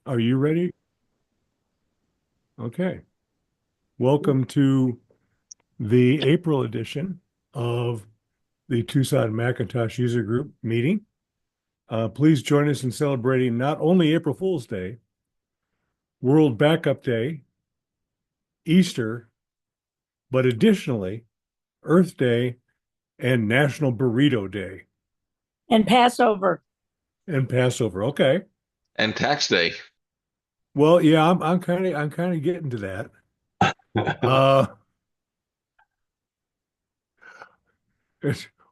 Are you ready? Okay. Welcome to the April edition of the Tucson Macintosh User Group meeting. Please join us in celebrating not only April Fool's Day, World Backup Day, Easter, but additionally Earth Day and National Burrito Day And Passover. and Passover. Okay. And tax day. Well, yeah, I'm kind of getting to that. Uh,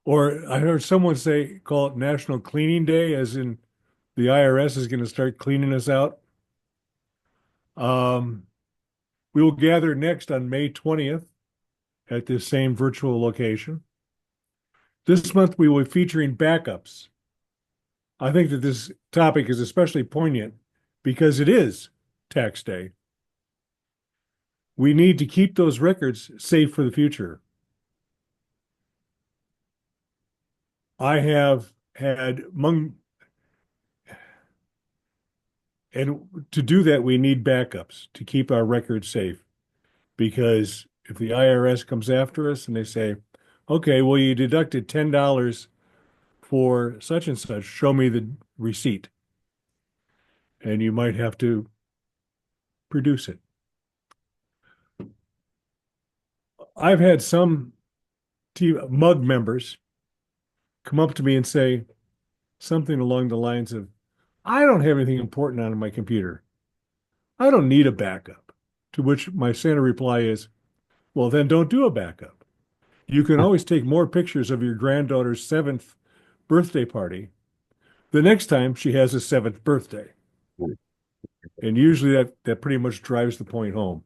or I heard someone say call it National Cleaning Day, as in the IRS is going to start cleaning us out. Um, we will gather next on May 20th at this same virtual location. This month we will be featuring backups. I think that this topic is especially poignant because it is tax day. We need to keep those records safe for the future. I have had among, and to do that, we need backups to keep our records safe. Because if the IRS comes after us and they say, okay, well, you deducted $10 for such and such, show me the receipt. And you might have to produce it. I've had some TMUG members come up to me and say something along the lines of, I don't have anything important on my computer. I don't need a backup. To which my standard reply is, well, then don't do a backup. You can always take more pictures of your granddaughter's seventh birthday party the next time she has a seventh birthday. And usually that pretty much drives the point home.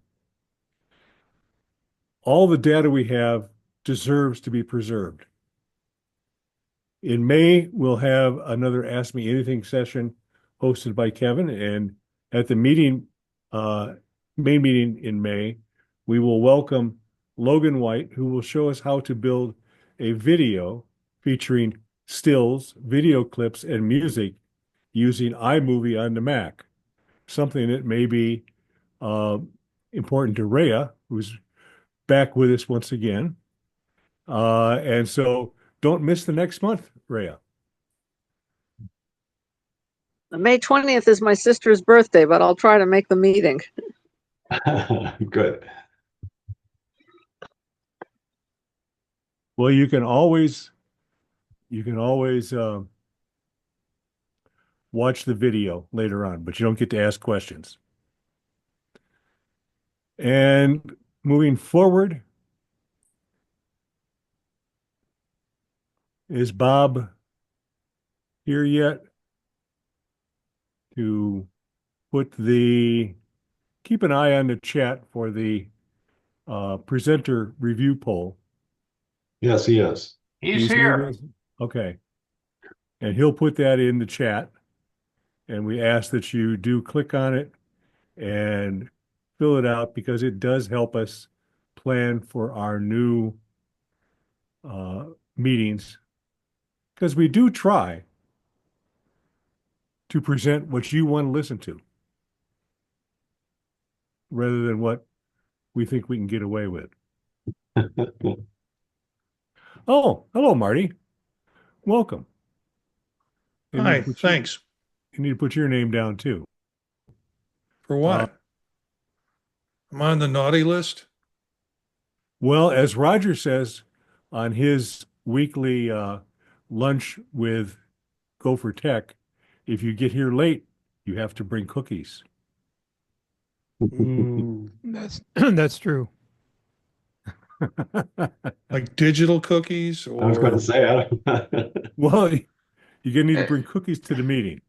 All the data we have deserves to be preserved. In May, we'll have another Ask Me Anything session hosted by Kevin. And at the meeting, main meeting in May, we will welcome Logan White, who will show us how to build a video featuring stills, video clips, and music using iMovie on the Mac, something that may be uh, important to Rhea, who's back with us once again. And so don't miss the next month, Rhea. May 20th is my sister's birthday, but I'll try to make the meeting. Good. Well, you can always watch the video later on, but you don't get to ask questions. And moving forward, is Bob here yet to keep an eye on the chat for the presenter review poll? Yes, he is. He's here. Okay. And he'll put that in the chat. And we ask that you do click on it and fill it out because it does help us plan for our new meetings. Because we do try to present what you want to listen to rather than what we think we can get away with. Oh, hello, Marty. Welcome. You need Hi, to put thanks. You need to put your name down too. For what? I'm on the naughty list. Well, as Roger says on his weekly lunch with Gopher Tech, if you get here late, you have to bring cookies. Ooh, That's true. like digital cookies I was going or to say, I don't... Well, you're going to need to Eh, bring cookies to the meeting.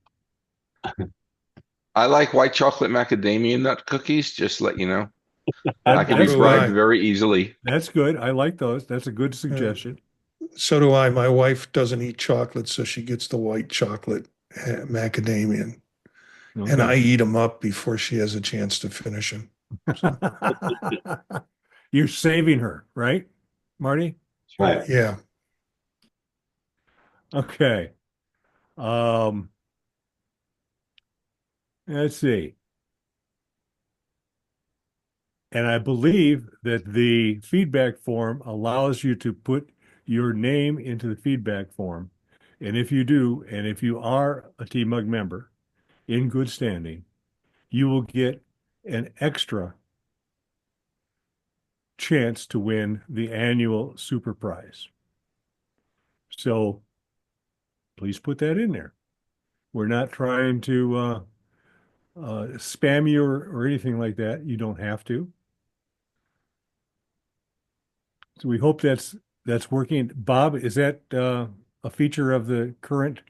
I like white chocolate macadamia nut cookies, just to let you know. I That, can be that's So do I. bribed good. very easily. That's good. I like those. That's a good uh, suggestion. so do I. My wife doesn't eat chocolate, so she gets the white chocolate macadamia, and I Okay. eat them up before she has a chance to finish them. So You're saving her, right, Marty? Right. yeah, Okay. Um, Let's see. And I believe that the feedback form allows you to put your name into the feedback form. And if you do, and if you are a TMUG member in good standing, you will get an extra chance to win the annual super prize. So please put that in there. We're not trying to spam you or anything like that. You don't have to. So we hope that's working. Bob, is that a feature of the current?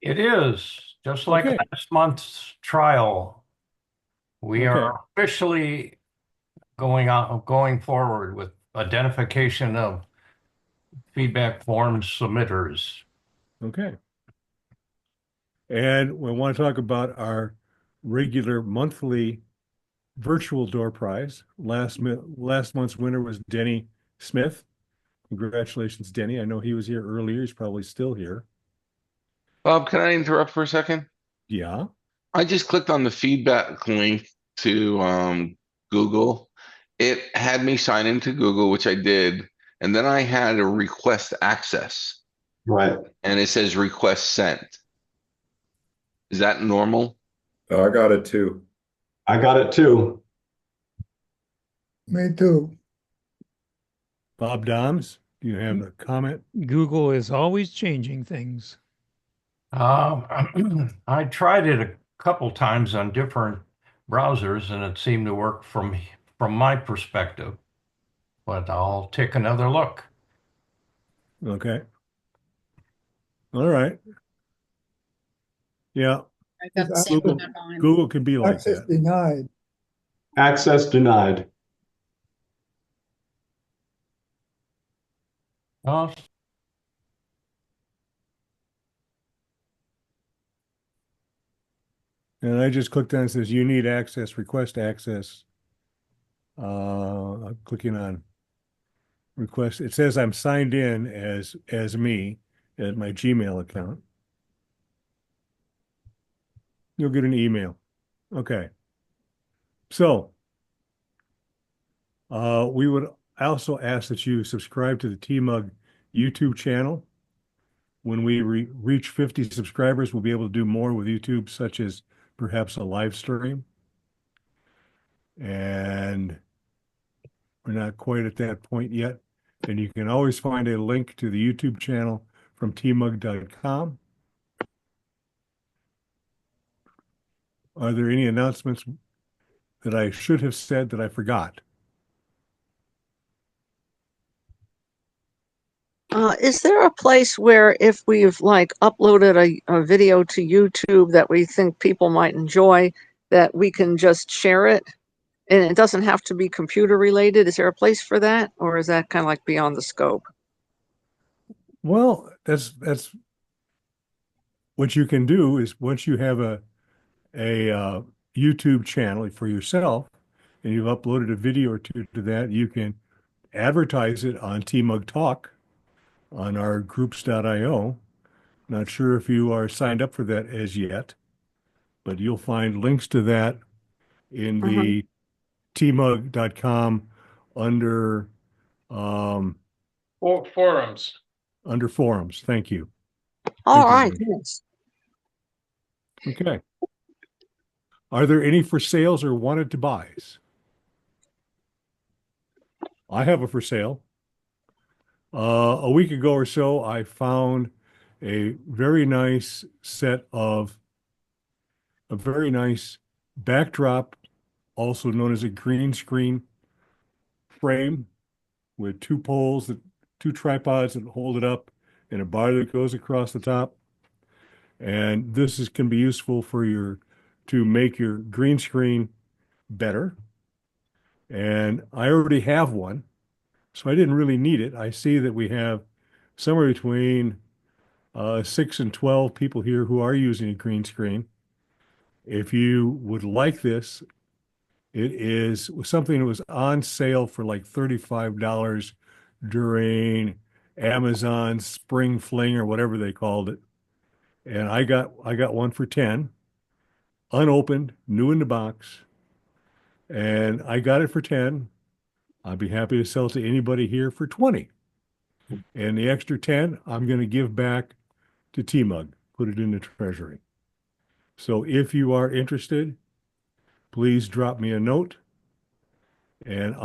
It is just like Okay. last month's trial. We Okay. are officially going forward with identification of feedback form submitters. Okay. And we want to talk about our regular monthly virtual door prize. Last month's winner was Denny Smith. Congratulations, Denny. I know he was here earlier. He's probably still here. Bob, can I interrupt for a second? Yeah. I just clicked on the feedback link to Google. It had me sign into Google, which I did, and then I had a request access, Right. and it says request sent. Is that normal? Oh, I got it too. I got it too. Me too. Bob Doms, do you have a comment? Google is always changing things. I tried it a couple times on different browsers, and it seemed to work from my perspective. But I'll take another look. Okay. All right. Yeah. I got the same Google, one on. Google can be like Access that. denied. Access denied. Oh, And I just clicked on it, says you need access, request access. I'm clicking on request. It says I'm signed in as me at my Gmail account. You'll get an email. Okay. So we would also ask that you subscribe to the TMUG YouTube channel. When we reach 50 subscribers, we'll be able to do more with YouTube, such as perhaps a live stream. And we're not quite at that point yet. And you can always find a link to the YouTube channel from tmug.com. Are there any announcements that I should have said that I forgot? Is there a place where if we've like uploaded a video to YouTube that we think people might enjoy, that we can just share it? And it doesn't have to be computer related. Is there a place for that? Or is that kind of like beyond the scope? Well, that's what you can do is once you have a YouTube channel for yourself and you've uploaded a video or two to that, you can advertise it on TMUG Talk on our groups.io. Not sure if you are signed up for that as yet, but you'll find links to that in the tmug.com under forums. under forums. Thank you. All Thank you, right. Jim. Yes. Okay. Are there any for sales or wanted to buys? I have a for sale. A week ago or so, I found a very nice set of a very nice backdrop, also known as a green screen frame with two poles two tripods that hold it up and a bar that goes across the top. And can be useful to make your green screen better. And I already have one, so I didn't really need it. I see that we have somewhere between 6 and 12 people here who are using a green screen. If you would like this, it is something that was on sale for like $35 during Amazon's Spring Fling or whatever they called it. And I got one for 10. unopened, new in the box, and I got it for 10. I'd be happy to sell it to anybody here for 20. And the extra 10, I'm going to give back to TMUG, put it in the treasury. So if you are interested, please drop me a note and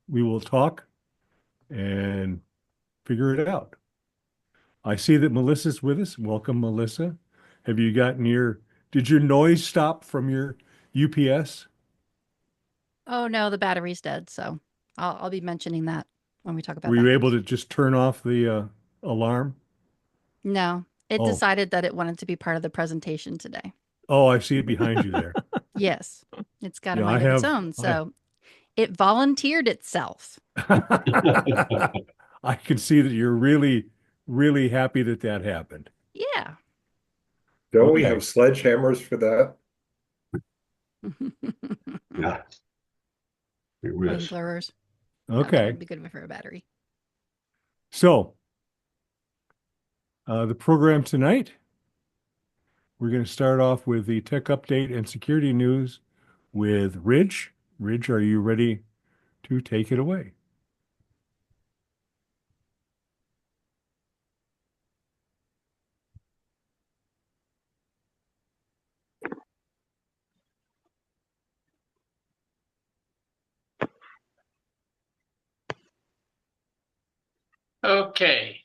we will talk and figure it out. I see that Melissa's with us. Welcome, Melissa. Have you gotten did your noise stop from your UPS? Oh no, the battery's dead. So I'll be mentioning that when we talk about Were you Backblaze. able to just turn off the alarm? No, it Oh. decided that it wanted to be part of the presentation today. Oh, I see it behind you there. Yes, it's got a Yeah, mind of its own. So it volunteered itself. I can see that you're really, really happy that that happened. Yeah. Don't we Okay. have sledgehammers for that? Yeah. We wish. Flamethrowers. No, that Okay. would be good for a battery. So, the program tonight, we're going to start off with the tech update and security news with Ridge. Ridge, are you ready to take it away? Okay.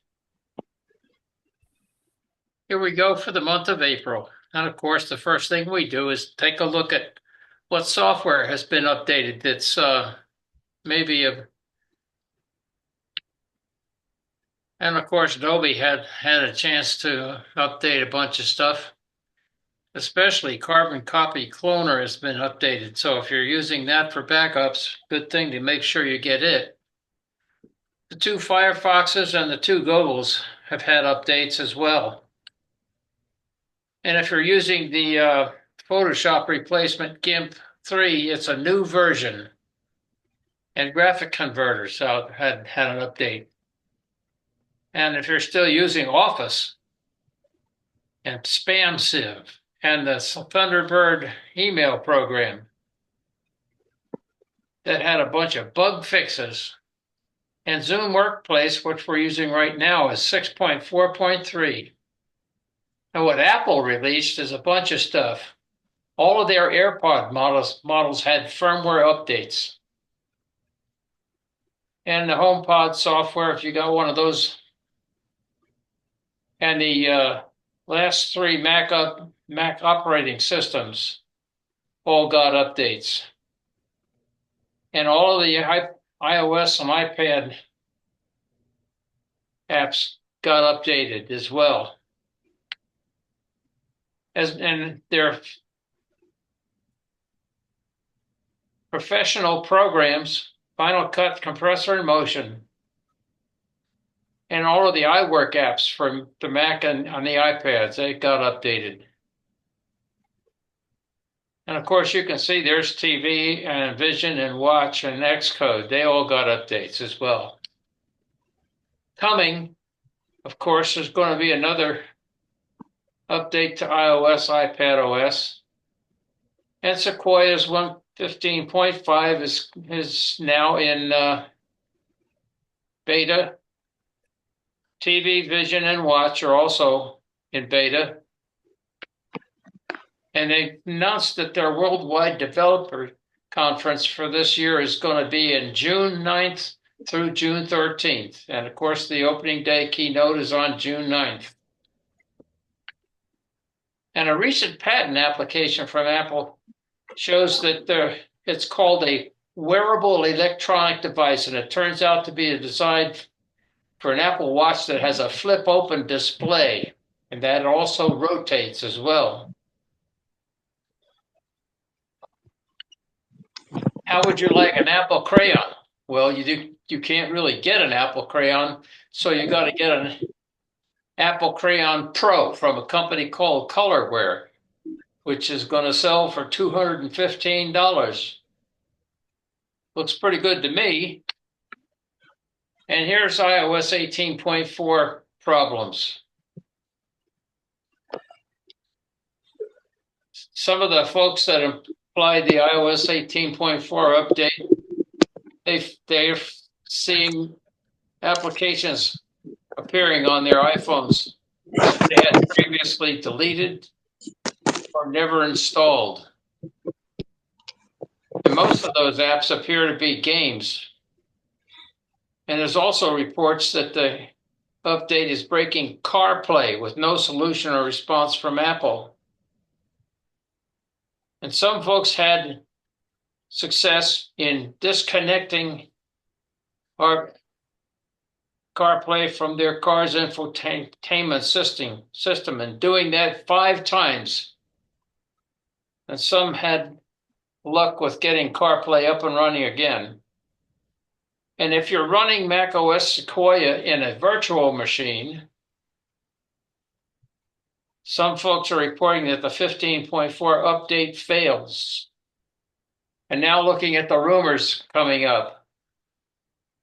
Here we go for the month of April. And of course, the first thing we do is take a look at what software has been updated that's maybe and of course Adobe had a chance to update a bunch of stuff. Especially Carbon Copy Cloner has been updated. So if you're using that for backups, good thing to make sure you get it. The two Firefoxes and the two Googles have had updates as well. And if you're using the Photoshop replacement GIMP 3, it's a new version. And Graphic Converters had an update. And if you're still using Office and Spam Sieve and the Thunderbird email program that had a bunch of bug fixes, and Zoom Workplace, which we're using right now, is 6.4.3. And what Apple released is a bunch of stuff. All of their AirPod models had firmware updates. And the HomePod software, if you got one of those, and the last three Mac operating systems all got updates. And all of the iOS and iPad apps got updated as well. And their professional programs, Final Cut, Compressor, and Motion, and all of the iWork apps from the Mac and on the iPads, they got updated. And of course, you can see there's TV and Vision and Watch and Xcode. They all got updates as well. Coming, of course, there's going to be another update to iOS, iPadOS. And Sequoia's 115.5 is now in beta. TV, Vision, and Watch are also in beta. And they announced that their worldwide developer conference for this year is going to be in June 9th through June 13th. And of course, the opening day keynote is on June 9th. And a recent patent application from Apple shows that it's called a wearable electronic device, and it turns out to be designed for an Apple Watch that has a flip open display, and that also rotates as well. How would you like an Apple Crayon? Well, you can't really get an Apple Crayon, so you got to get an Apple Crayon Pro from a company called Colorware, which is going to sell for $215. Looks pretty good to me. And here's iOS 18.4 problems. some of the folks that applied the iOS 18.4 update, they're seeing applications appearing on their iPhones that they had previously deleted or never installed. And most of those apps appear to be games. And there's also reports that the update is breaking CarPlay with no solution or response from Apple. And some folks had success in disconnecting our CarPlay from their car's infotainment system and doing that 5 times. And some had luck with getting CarPlay up and running again. And if you're running macOS Sequoia in a virtual machine, some folks are reporting that the 15.4 update fails. And now looking at the rumors coming up,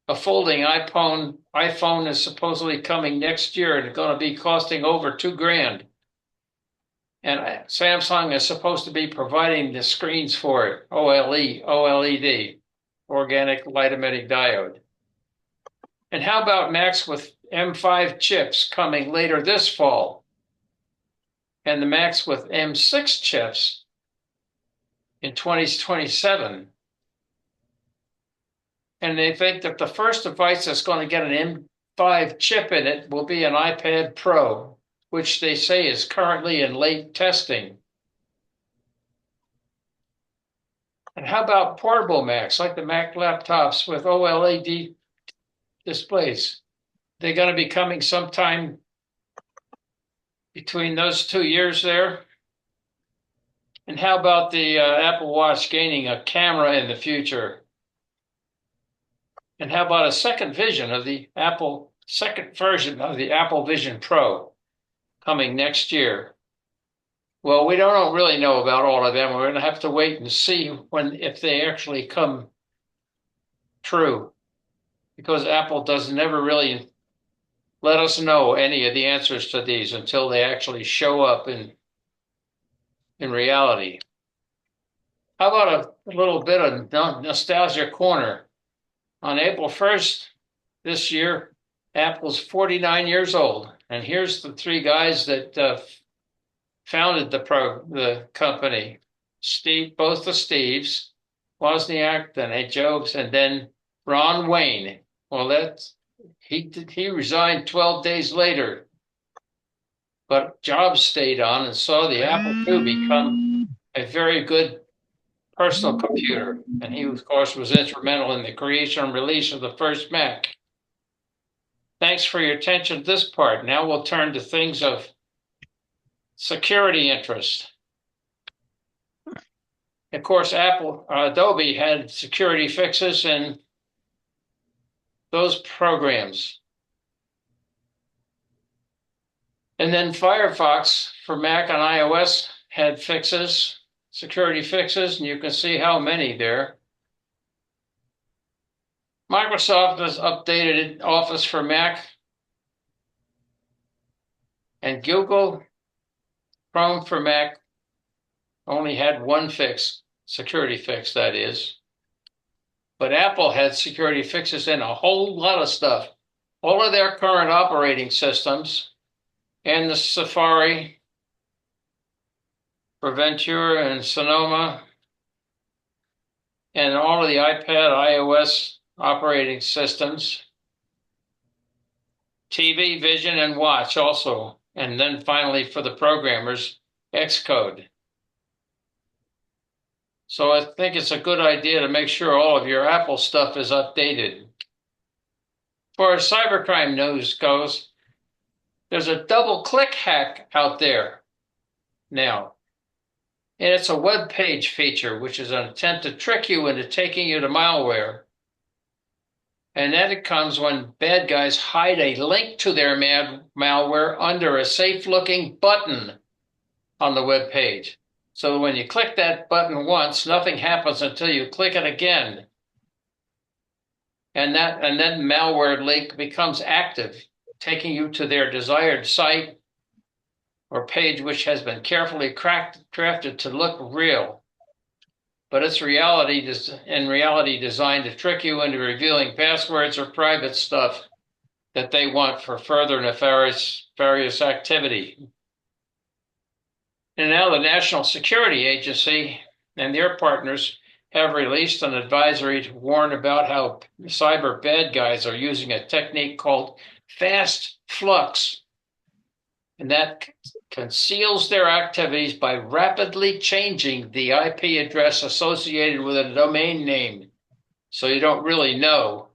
a folding iPhone is supposedly coming next year and going to be costing over $2,000. And Samsung is supposed to be providing the screens for it, OLED, organic light emitting diode. And how about Macs with M5 chips coming later this fall? And the Macs with M6 chips in 2027. And they think that the first device that's going to get an M5 chip in it will be an iPad Pro, which they say is currently in late testing. And how about portable Macs, like the Mac laptops with OLED displays? They're going to be coming sometime between those 2 years there. And how about the Apple Watch gaining a camera in the future? And how about a second version of the Apple Vision Pro coming next year? Well, we don't really know about all of them. We're going to have to wait and see if they actually come true, because Apple does never really let us know any of the answers to these until they actually show up in reality. How about a little bit of nostalgia corner? On April 1st this year, Apple's 49 years old. And here's the 3 guys that founded the company. Both the Steves, Wozniak, then Jobs, and then Ron Wayne. Well, he resigned 12 days later. But Jobs stayed on and saw the Apple II become a very good personal computer. And he, of course, was instrumental in the creation and release of the first Mac. Thanks for your attention to this part. Now we'll turn to things of security interest. Of course, Adobe had security fixes in those programs. And then Firefox for Mac and iOS had fixes, security fixes, and you can see how many there. Microsoft has updated Office for Mac, and Google Chrome for Mac only had one fix, security fix, that is. But Apple had security fixes in a whole lot of stuff. All of their current operating systems and the Safari for Ventura and Sonoma and all of the iPad, iOS operating systems, TV, Vision, and Watch also. And then finally for the programmers, Xcode. So I think it's a good idea to make sure all of your Apple stuff is updated. As far as cybercrime news goes, there's a double-click hack out there now. And it's a web page feature, which is an attempt to trick you into taking you to malware. And then it comes when bad guys hide a link to their malware under a safe-looking button on the web page. So when you click that button once, nothing happens until you click it again. And then malware link becomes active, taking you to their desired site or page which has been carefully crafted to look real, but it's in reality designed to trick you into revealing passwords or private stuff that they want for further nefarious activity. And now the National Security Agency and their partners have released an advisory to warn about how cyber bad guys are using a technique called fast flux, and that conceals their activities by rapidly changing the IP address associated with a domain name, so you don't really know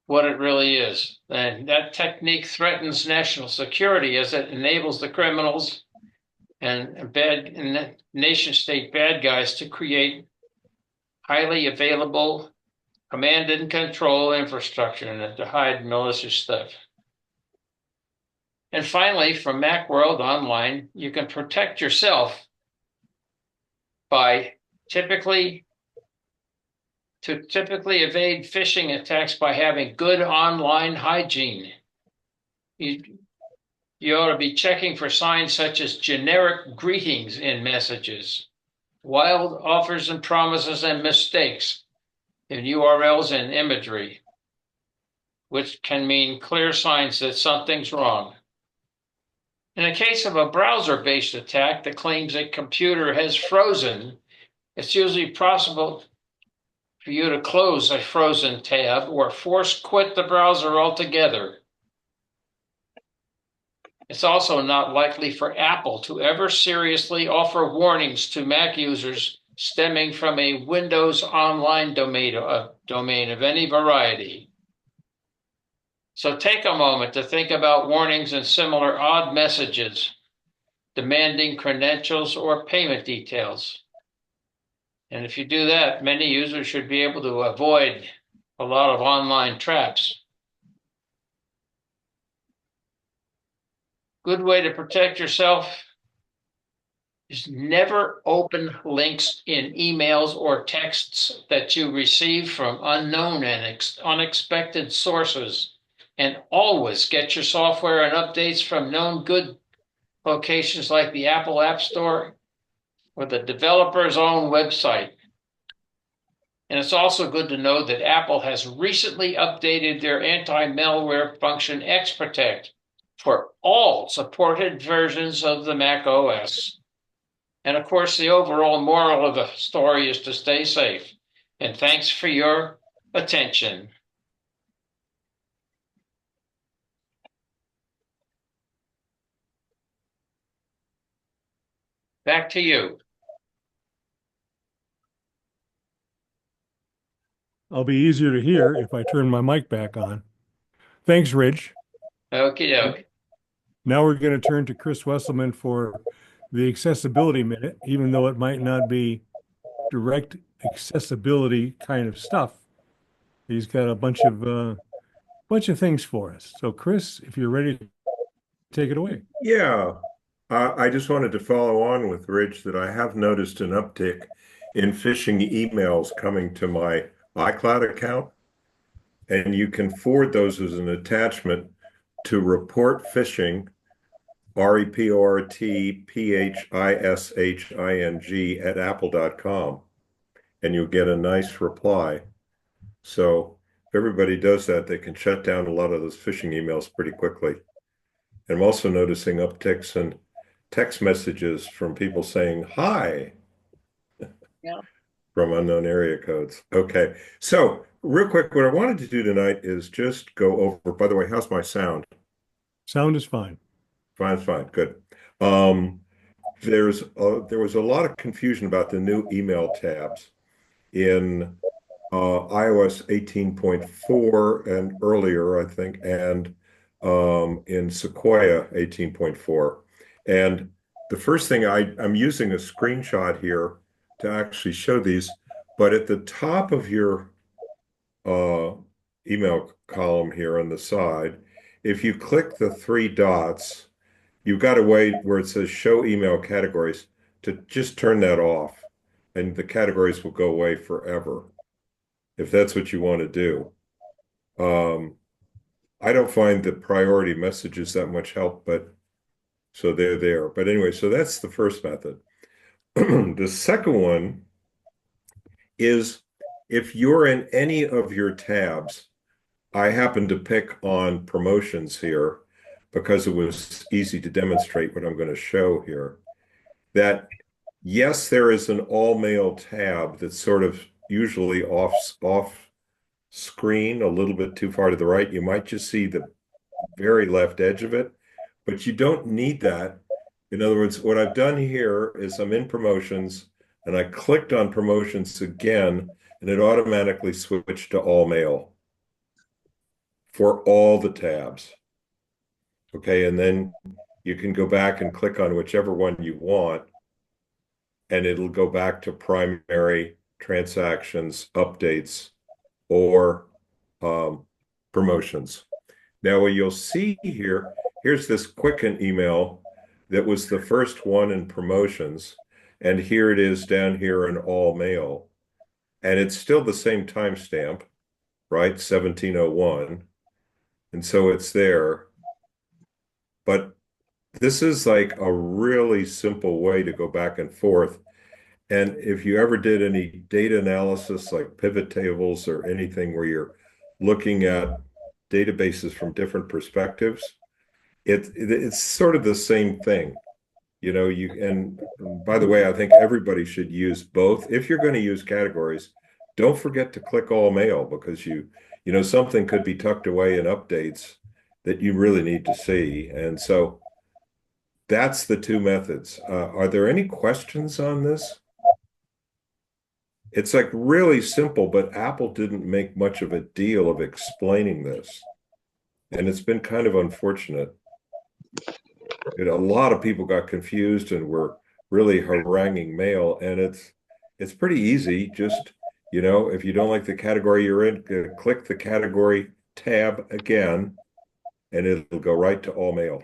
what it really is. And that technique threatens national security as it enables the criminals and nation-state bad guys to create highly available command and control infrastructure and to hide malicious stuff. And finally, from Macworld Online, you can protect yourself by typically evade phishing attacks by having good online hygiene. You ought to be checking for signs such as generic greetings in messages, wild offers and promises and mistakes in URLs and imagery, which can mean clear signs that something's wrong. In the case of a browser-based attack that claims a computer has frozen, it's usually possible for you to close a frozen tab or force quit the browser altogether. It's also not likely for Apple to ever seriously offer warnings to Mac users stemming from a Windows online domain of any variety. So take a moment to think about warnings and similar odd messages demanding credentials or payment details. And if you do that, many users should be able to avoid a lot of online traps. Good way to protect yourself is never open links in emails or texts that you receive from unknown and unexpected sources. And always get your software and updates from known good locations like the Apple App Store or the developer's own website. And it's also good to know that Apple has recently updated their anti-malware function XProtect for all supported versions of the Mac OS. And of course, the overall moral of the story is to stay safe. And thanks for your attention. Back to you. I'll be easier to hear if I turn my mic back on. Thanks, Rich. Okie doke. Now we're going to turn to Chris Wesselman for the accessibility minute, even though it might not be direct accessibility kind of stuff. He's got a bunch of things for us. So, Chris, if you're ready, take it away. Yeah, I just wanted to follow on with Rich that I have noticed an uptick in phishing emails coming to my iCloud account, and you can forward those as an attachment to report phishing, reportphishing at apple.com, and you'll get a nice reply. So if everybody does that, they can shut down a lot of those phishing emails pretty quickly. And I'm also noticing upticks in text messages from people saying hi. Yeah. From unknown area codes. Okay. So real quick, what I wanted to do tonight is just go over, by the way, how's my sound? Sound is fine. Fine, fine. Good. There was a lot of confusion about the new email tabs in iOS 18.4 and earlier, I think, and in Sequoia 18.4. And the first thing I'm using a screenshot here to actually show these, but at the top of your email column here on the side, if you click the three dots, you've got a way where it says show email categories to just turn that off, and the categories will go away forever if that's what you want to do. I don't find the priority messages that much help, but so they're there. But anyway, so that's the first method. The second one is if you're in any of your tabs, I happen to pick on promotions here because it was easy to demonstrate what I'm going to show here. That yes, there is an all mail tab that's sort of usually off screen, a little bit too far to the right. You might just see the very left edge of it, but you don't need that. In other words, what I've done here is I'm in promotions and I clicked on promotions again and it automatically switched to all mail for all the tabs. Okay, and then you can go back and click on whichever one you want and it'll go back to primary, transactions, updates, or promotions. Now, what you'll see here, here's this Quicken email that was the first one in promotions. And here it is down here in all mail. And it's still the same timestamp, right? 1701. And so it's there. But this is like a really simple way to go back and forth. And if you ever did any data analysis like pivot tables or anything where you're looking at databases from different perspectives, it's sort of the same thing. And by the way, I think everybody should use both. If you're going to use categories, don't forget to click all mail because something could be tucked away in updates that you really need to see. And so that's the two methods. Are there any questions on this? It's like really simple, but Apple didn't make much of a deal of explaining this. And it's been kind of unfortunate. A lot of people got confused and were really haranguing mail. And it's pretty easy. Just, if you don't like the category you're in, click the category tab again, and it'll go right to all mail.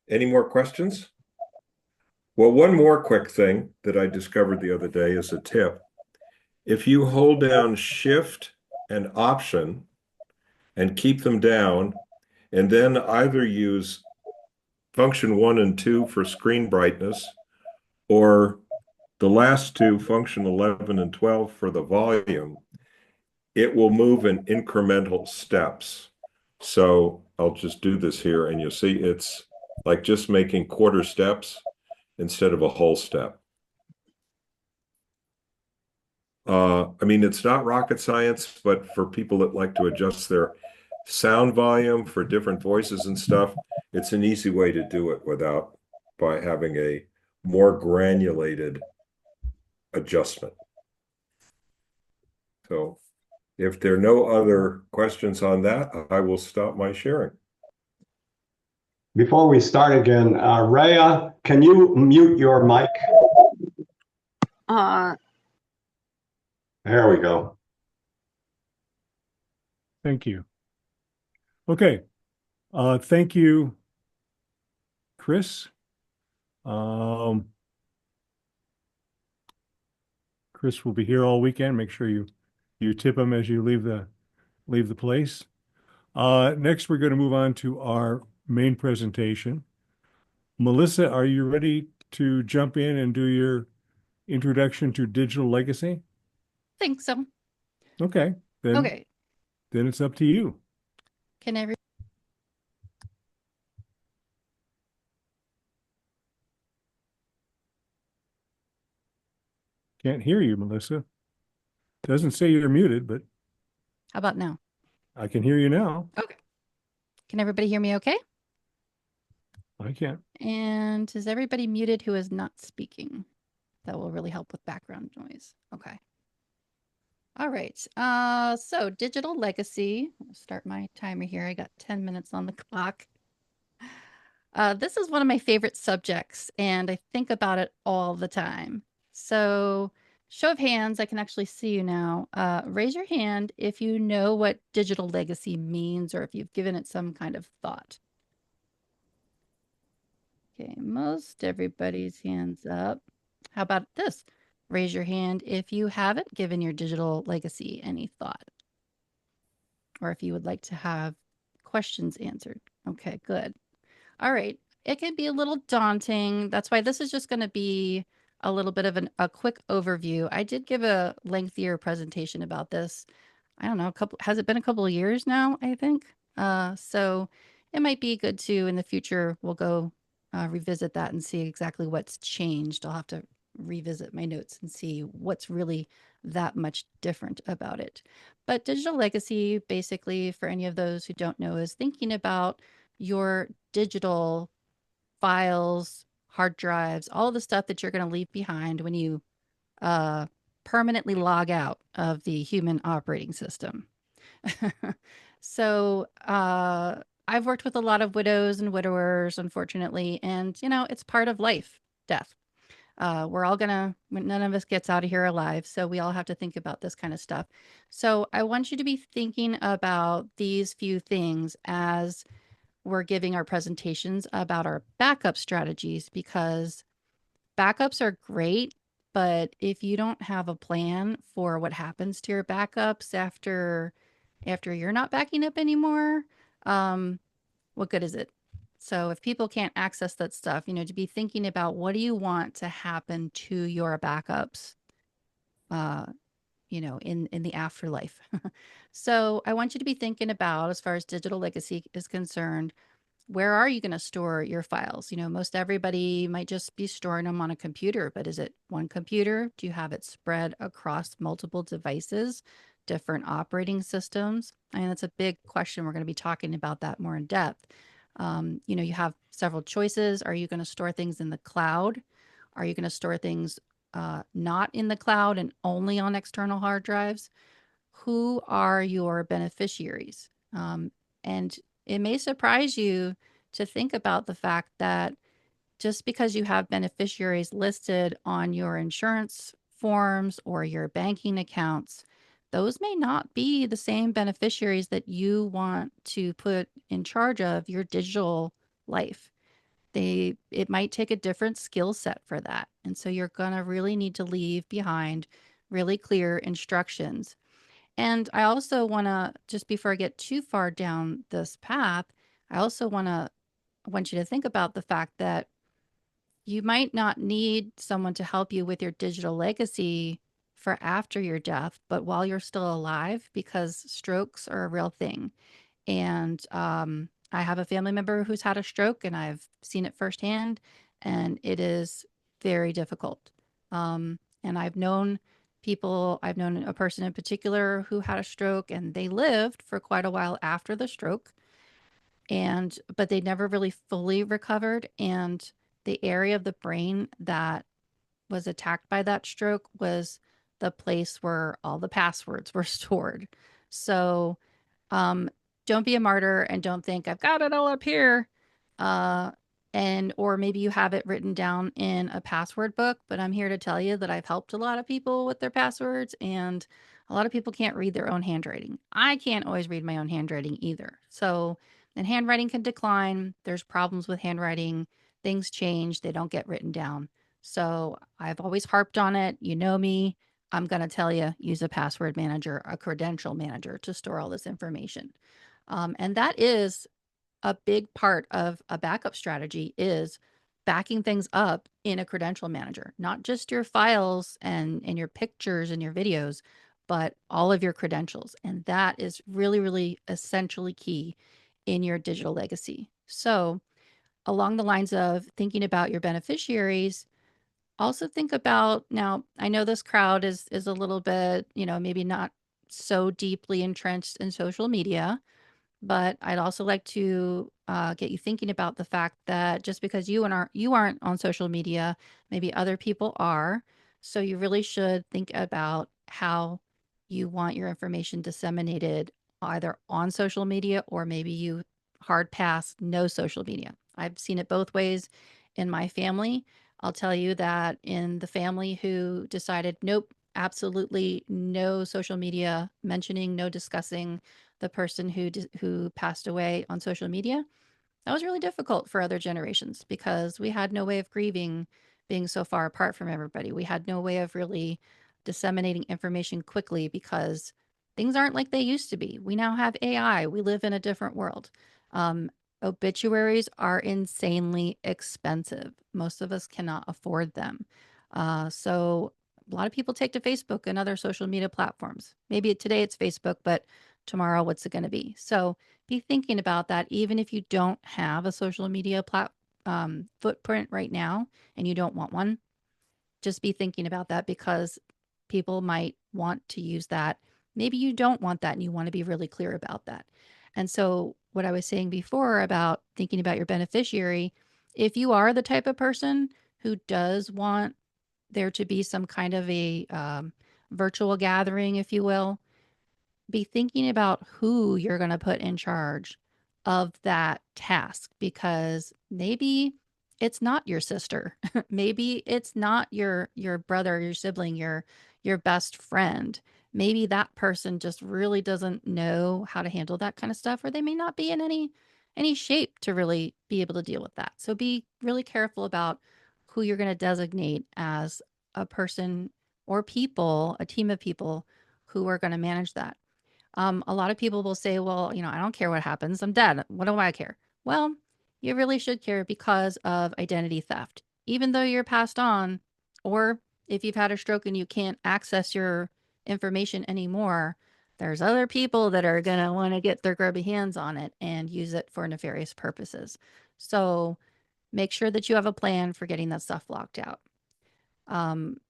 Any more questions? Well, one more quick thing that I discovered the other day is a tip. If you hold down Shift and Option and keep them down, and then either use function 1 and 2 for screen brightness, or the last two, function 11 and 12 for the volume, it will move in incremental steps. So I'll just do this here, and you'll see it's like just making quarter steps instead of a whole step. I mean, it's not rocket science, but for people that like to adjust their sound volume for different voices and stuff, it's an easy way to do it by having a more granulated adjustment. So if there are no other questions on that, I will stop my sharing. Before we start again, Rhea, can you mute your mic? There we go. Thank you. Okay. Thank you, Chris. Chris will be here all weekend. Make sure you tip him as you leave the place. Next, we're going to move on to our main presentation. Melissa, are you ready to jump in and do your introduction to digital legacy? Think so. Okay. Then it's up to you. Can every Can't hear you, Melissa. Doesn't say you're muted, but How about now? I can hear you now. Okay. Can everybody hear me okay? I can. And is everybody muted who is not speaking? That will really help with background noise. Okay. All right. So digital legacy. I'll start my timer here. I got 10 minutes on the clock. This is one of my favorite subjects, and I think about it all the time. So show of hands, I can actually see you now. Raise your hand if you know what digital legacy means or if you've given it some kind of thought. Okay, most everybody's hands up. How about this? Raise your hand if you haven't given your digital legacy any thought. or if you would like to have questions answered. Okay, good. All right. It can be a little daunting. That's why this is just going to be a little bit of a quick overview. I did give a lengthier presentation about this. I don't know, has it been a couple of years now, I think? So it might be good to in the future, we'll go revisit that and see exactly what's changed. I'll have to revisit my notes and see what's really that much different about it. But digital legacy, basically, for any of those who don't know, is thinking about your digital files, hard drives, all the stuff that you're going to leave behind when you permanently log out of the human operating system. So I've worked with a lot of widows and widowers, unfortunately, and it's part of life, death. We're all gonna, none of us gets out of here alive, so we all have to think about this kind of stuff. So I want you to be thinking about these few things as we're giving our presentations about our backup strategies, because backups are great, but if you don't have a plan for what happens to your backups after you're not backing up anymore, what good is it? So if people can't access that stuff, to be thinking about what do you want to happen to your backups, in the afterlife. So I want you to be thinking about, as far as digital legacy is concerned, where are you going to store your files? Most everybody might just be storing them on a computer, but is it one computer? Do you have it spread across multiple devices, different operating systems? I mean, that's a big question. We're going to be talking about that more in depth. You have several choices. Are you going to store things in the cloud? Are you going to store things not in the cloud and only on external hard drives? Who are your beneficiaries? And it may surprise you to think about the fact that just because you have beneficiaries listed on your insurance forms or your banking accounts, those may not be the same beneficiaries that you want to put in charge of your digital life. It might take a different skill set for that. And so you're going to really need to leave behind really clear instructions. And I also want to, just before I get too far down this path, I also want you to think about the fact that you might not need someone to help you with your digital legacy for after your death, but while you're still alive, because strokes are a real thing. And I have a family member who's had a stroke, and I've seen it firsthand, and it is very difficult. And I've known a person in particular who had a stroke, and they lived for quite a while after the stroke, but they never really fully recovered. And the area of the brain that was attacked by that stroke was the place where all the passwords were stored. So um, don't be a martyr and don't think I've got it all up here. Uh, or maybe you have it written down in a password book, but I'm here to tell you that I've helped a lot of people with their passwords, and a lot of people can't read their own handwriting. I can't always read my own handwriting either. So, and handwriting can decline. There's problems with handwriting. Things change. They don't get written down. So I've always harped on it. You know me. I'm going to tell you, use a password manager, a credential manager to store all this information. And that is a big part of a backup strategy, is backing things up in a credential manager, not just your files and your pictures and your videos, but all of your credentials. And that is really, really essentially key in your digital legacy. So along the lines of thinking about your beneficiaries, also think about, now I know this crowd is a little bit, maybe not so deeply entrenched in social media, but I'd also like to get you thinking about the fact that just because you aren't on social media, maybe other people are. So you really should think about how you want your information disseminated, either on social media or maybe you hard pass no social media. I've seen it both ways in my family. I'll tell you that in the family who decided, nope, absolutely no social media mentioning, no discussing the person who passed away on social media, that was really difficult for other generations because we had no way of grieving being so far apart from everybody. We had no way of really disseminating information quickly because things aren't like they used to be. We now have AI. We live in a different world. Obituaries are insanely expensive. Most of us cannot afford them. So a lot of people take to Facebook and other social media platforms. Maybe today it's Facebook, but tomorrow what's it going to be? So be thinking about that. Even if you don't have a social media footprint right now and you don't want one, just be thinking about that because people might want to use that. Maybe you don't want that and you want to be really clear about that. And so, what I was saying before about thinking about your beneficiary, if you are the type of person who does want there to be some kind of a virtual gathering, if you will, be thinking about who you're going to put in charge of that task because maybe it's not your sister. Maybe it's not your brother, your sibling, your best friend. Maybe that person just really doesn't know how to handle that kind of stuff, or they may not be in any shape to really be able to deal with that. So be really careful about who you're going to designate as a person or people, a team of people who are going to manage that. A lot of people will say, well, I don't care what happens. I'm dead. What do I care? Well, you really should care because of identity theft. Even though you're passed on, or if you've had a stroke and you can't access your information anymore, there's other people that are going to want to get their grubby hands on it and use it for nefarious purposes. So make sure that you have a plan for getting that stuff locked out.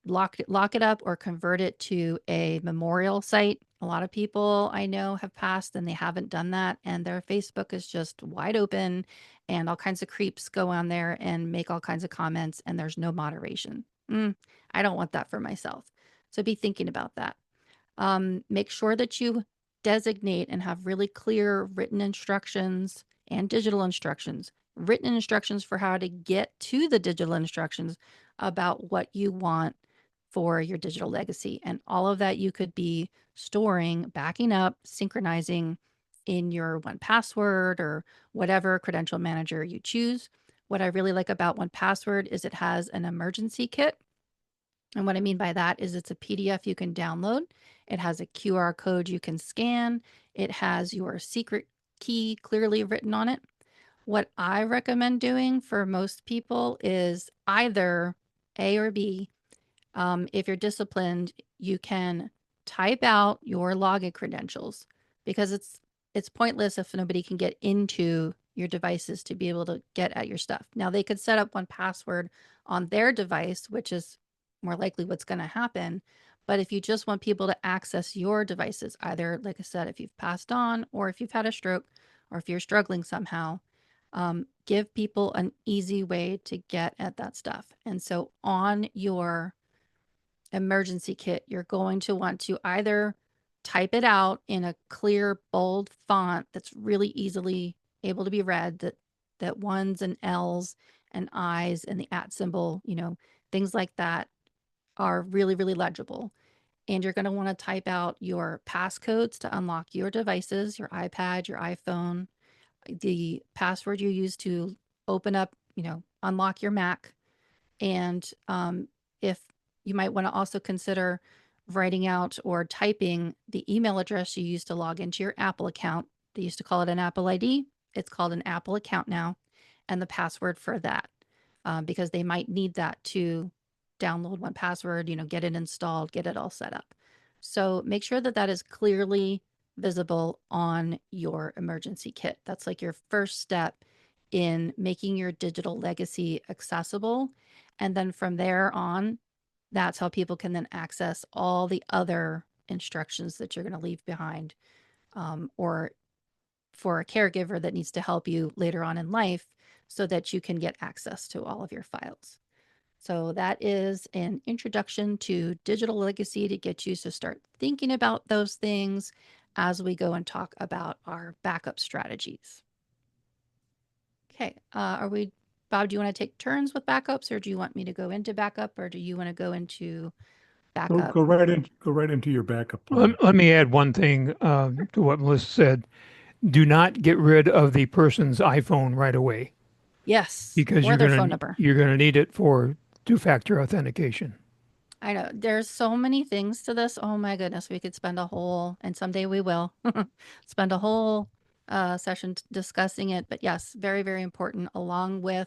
Lock it up or convert it to a memorial site. A lot of people I know have passed and they haven't done that, and their Facebook is just wide open, and all kinds of creeps go on there and make all kinds of comments, and there's no moderation. I don't want that for myself. So be thinking about that. Make sure that you designate and have really clear written instructions and digital instructions. Written instructions for how to get to the digital instructions about what you want for your digital legacy. And all of that you could be storing, backing up, synchronizing in your 1Password or whatever credential manager you choose. What I really like about 1Password is it has an emergency kit. And what I mean by that is it's a PDF you can download. It has a QR code you can scan. It has your secret key clearly written on it. What I recommend doing for most people is either A or B. If you're disciplined, you can type out your login credentials because it's pointless if nobody can get into your devices to be able to get at your stuff. Now they could set up 1Password on their device, which is more likely what's going to happen. But if you just want people to access your devices, either, like I said, if you've passed on or if you've had a stroke or if you're struggling somehow, give people an easy way to get at that stuff. And so on your emergency kit, you're going to want to either type it out in a clear, bold font that's really easily able to be read, that ones and L's and I's and the @ symbol, things like that are really, really legible. And you're going to want to type out your passcodes to unlock your devices, your iPad, your iPhone, the password you use to open up, unlock your Mac. And if you might want to also consider writing out or typing the email address you use to log into your Apple account. They used to call it an Apple ID. It's called an Apple account now, and the password for that, because they might need that to download 1Password, get it installed, get it all set up. So make sure that that is clearly visible on your emergency kit. That's like your first step in making your digital legacy accessible. And then from there on, that's how people can then access all the other instructions that you're going to leave behind, or for a caregiver that needs to help you later on in life so that you can get access to all of your files. So that is an introduction to digital legacy to get you to start thinking about those things as we go and talk about our backup strategies. Okay, Bob, do you want to take turns with backups, or do you want me to go into backup, or do you want to go into backup? Go right into your backup plan. Let me add one thing to what Melissa said. Do not get rid of the person's iPhone right away Yes, because or their phone number. you're gonna need it for two-factor authentication. I know there's so many things to this. Oh my goodness, we could spend a whole, and someday we will, spend a whole session discussing it. But yes, very, very important. I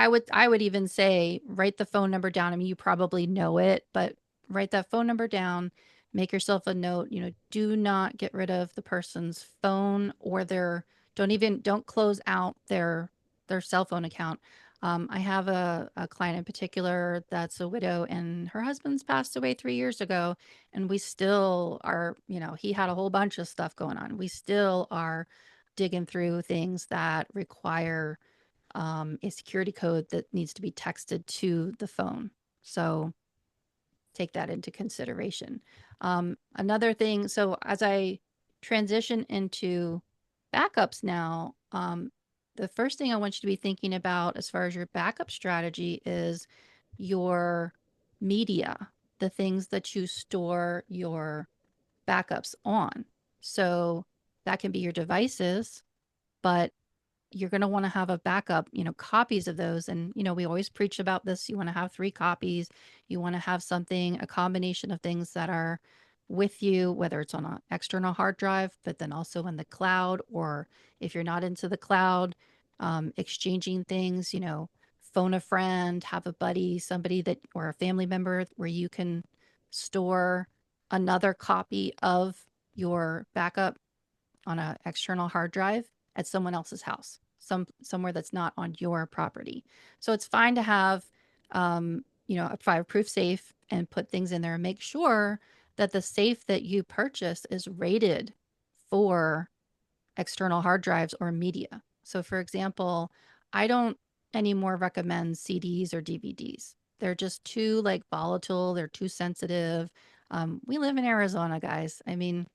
would even say write the phone number down. I mean, you probably know it, but write that phone number down. Make yourself a note. Do not get rid of the person's phone or don't close out their cell phone account. I have a client in particular that's a widow, and her husband's passed away 3 years ago, and we still are, he had a whole bunch of stuff going on. We still are digging through things that require a security code that needs to be texted to the phone. So take that into consideration. Another thing, so as I transition into backups now, the first thing I want you to be thinking about as far as your backup strategy is your media, the things that you store your backups on. So that can be your devices, but you're going to want to have a backup, copies of those. And, we always preach about this. You want to have 3 copies. You want to have a combination of things that are with you, whether it's on an external hard drive, but then also in the cloud, or if you're not into the cloud, exchanging things, phone a friend, have a buddy, somebody or a family member where you can store another copy of your backup on an external hard drive at someone else's house, somewhere that's not on your property. So it's fine to have, a fireproof safe and put things in there, and make sure that the safe that you purchase is rated for external hard drives or media. So for example, I don't anymore recommend CDs or DVDs. They're just too volatile. They're too sensitive. We live in Arizona, guys. I mean,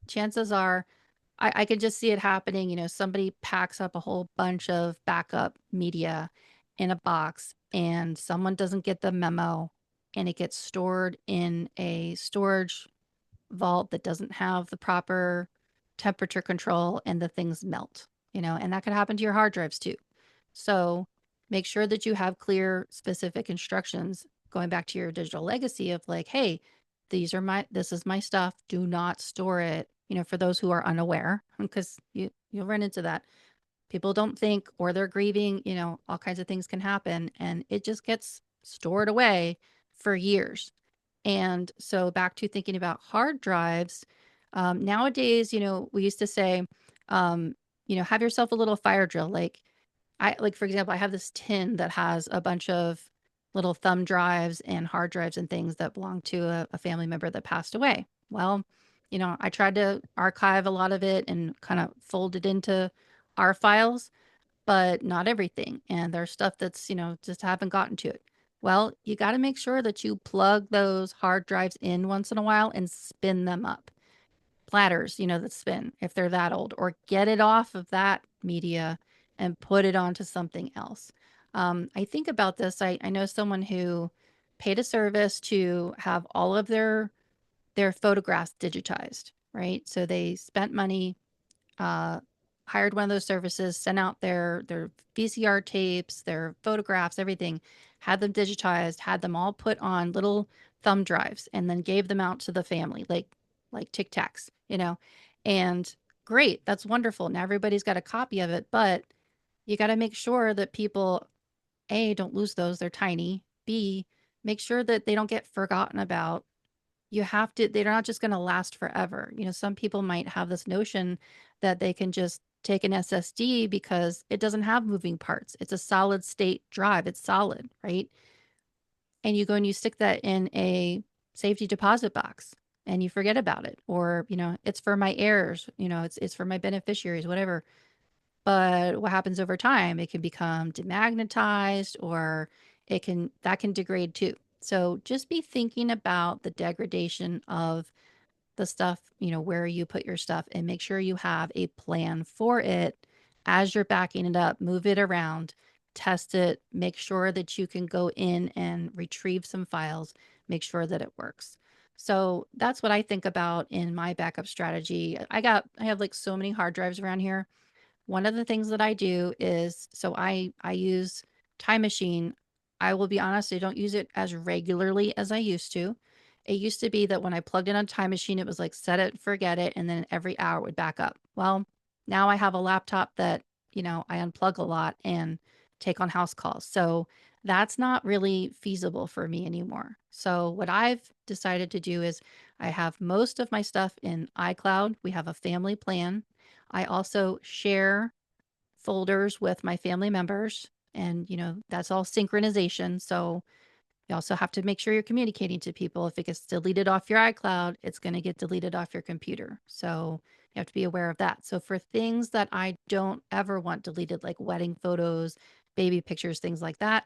chances are I can just see it happening. Somebody packs up a whole bunch of backup media in a box, and someone doesn't get the memo, and it gets stored in a storage vault that doesn't have the proper temperature control, and the things melt, and that could happen to your hard drives too. So make sure that you have clear, specific instructions going back to your digital legacy of hey, this is my stuff. Do not store it, for those who are unaware, because you'll run into that. People don't think, or they're grieving, all kinds of things can happen, and it just gets stored away for years. And so back to thinking about hard drives, nowadays, we used to say, have yourself a little fire drill. For example, I have this tin that has a bunch of little thumb drives and hard drives and things that belong to a family member that passed away. Well, I tried to archive a lot of it and kind of fold it into our files, but not everything. And there's stuff that's, just haven't gotten to it. Well, you got to make sure that you plug those hard drives in once in a while and spin them up. Platters, that spin if they're that old, or get it off of that media and put it onto something else. I think about this. I know someone who paid a service to have all of their photographs digitized, right? So they spent money, uh, hired one of those services, sent out their VCR tapes, their photographs, everything, had them digitized, had them all put on little thumb drives, and then gave them out to the family, like Tic Tacs, and great, that's wonderful. Now everybody's got a copy of it, but you got to make sure that people, A, don't lose those, they're tiny. B, make sure that they don't get forgotten about. They're not just going to last forever. Some people might have this notion that they can just take an SSD because it doesn't have moving parts. It's a solid state drive. It's solid, right? And you go and you stick that in a safety deposit box and you forget about it. Or, it's for my heirs, it's for my beneficiaries, whatever. But what happens over time, it can become demagnetized, or that can degrade too. So just be thinking about the degradation of the stuff, where you put your stuff, and make sure you have a plan for it as you're backing it up. Move it around, test it, make sure that you can go in and retrieve some files, make sure that it works. So that's what I think about in my backup strategy. I have so many hard drives around here. One of the things that I do is, so I use Time Machine I will be honest, I don't use it as regularly as I used to. It used to be that when I plugged in a time machine, it was like set it, forget it, and then every hour it would back up. Well, now I have a laptop that, I unplug a lot and take on house calls. So that's not really feasible for me anymore. So what I've decided to do is I have most of my stuff in iCloud. We have a family plan. I also share folders with my family members, and that's all synchronization. So you also have to make sure you're communicating to people. If it gets deleted off your iCloud, it's going to get deleted off your computer. So you have to be aware of that. So for things that I don't ever want deleted, like wedding photos, baby pictures, things like that,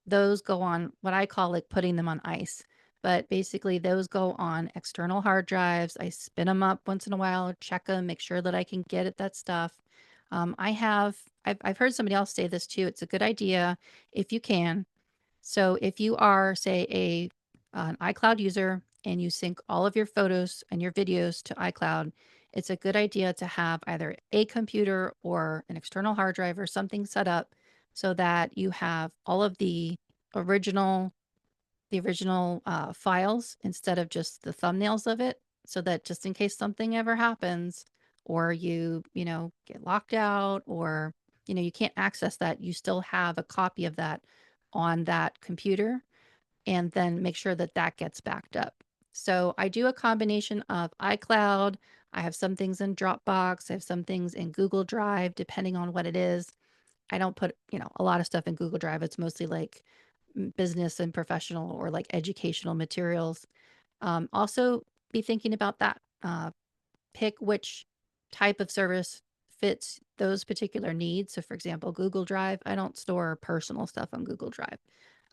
those go on what I call like putting them on ice. But basically, those go on external hard drives. I spin them up once in a while, check them, make sure that I can get at that stuff. I've heard somebody else say this too. It's a good idea if you can. So if you are, say, an iCloud user and you sync all of your photos and your videos to iCloud, it's a good idea to have either a computer or an external hard drive or something set up so that you have all of original the original files instead of just the thumbnails of it, so that just in case something ever happens, or you get locked out, or you can't access that, you still have a copy of that on that computer, and then make sure that that gets backed up. So I do a combination of iCloud. I have some things in Dropbox. I have some things in Google Drive, depending on what it is. I don't put, a lot of stuff in Google Drive. It's mostly like business and professional or like educational materials. Also, be thinking about that. Pick which type of service fits those particular needs. So, for example, Google Drive, I don't store personal stuff on Google Drive.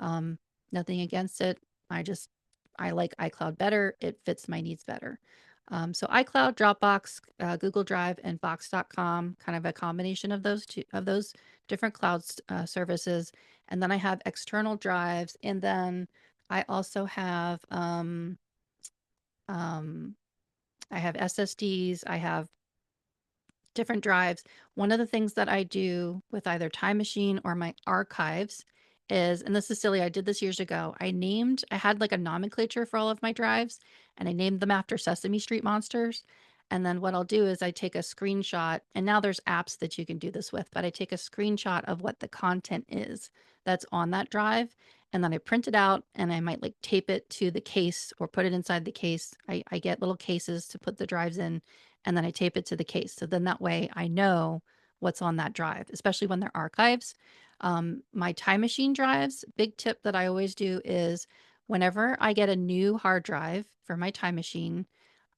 Um, Nothing against it. I like iCloud better. It fits my needs better. So iCloud, Dropbox, Google Drive, and Box.com, kind of a combination of those different cloud services. And then I have external drives, and then I also have I have SSDs. I have different drives. One of the things that I do with either Time Machine or my archives is, and this is silly, I did this years ago. I had like a nomenclature for all of my drives, and I named them after Sesame Street monsters. And then what I'll do is I take a screenshot, and now there's apps that you can do this with, but I take a screenshot of what the content is that's on that drive. And then I print it out, and I might like tape it to the case or put it inside the case. I get little cases to put the drives in, and then I tape it to the case. So then that way I know what's on that drive, especially when they're archives. My Time Machine drives, big tip that I always do is whenever I get a new hard drive for my Time Machine,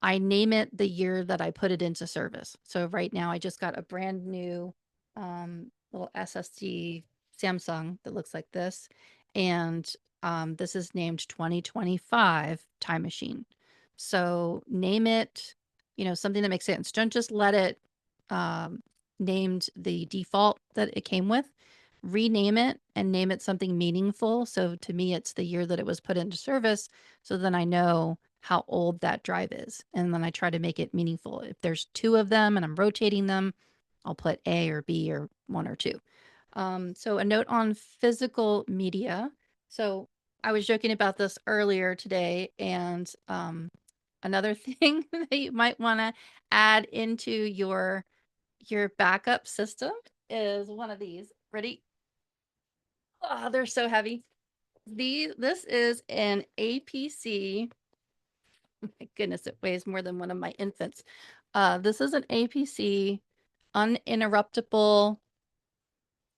I name it the year that I put it into service. So right now I just got a brand new little SSD Samsung that looks like this. And this is named 2025 Time Machine. So name it, something that makes sense. Don't just let it named the default that it came with. Rename it and name it something meaningful. So to me, it's the year that it was put into service. So then I know how old that drive is. And then I try to make it meaningful. If there's two of them and I'm rotating them, I'll put A or B or one or two. So a note on physical media. So I was joking about this earlier today, and another thing that you might want to add into your backup system is one of these. Ready? Oh, they're so heavy. This is an APC. Oh my goodness, it weighs more than one of my infants. This is an APC uninterruptible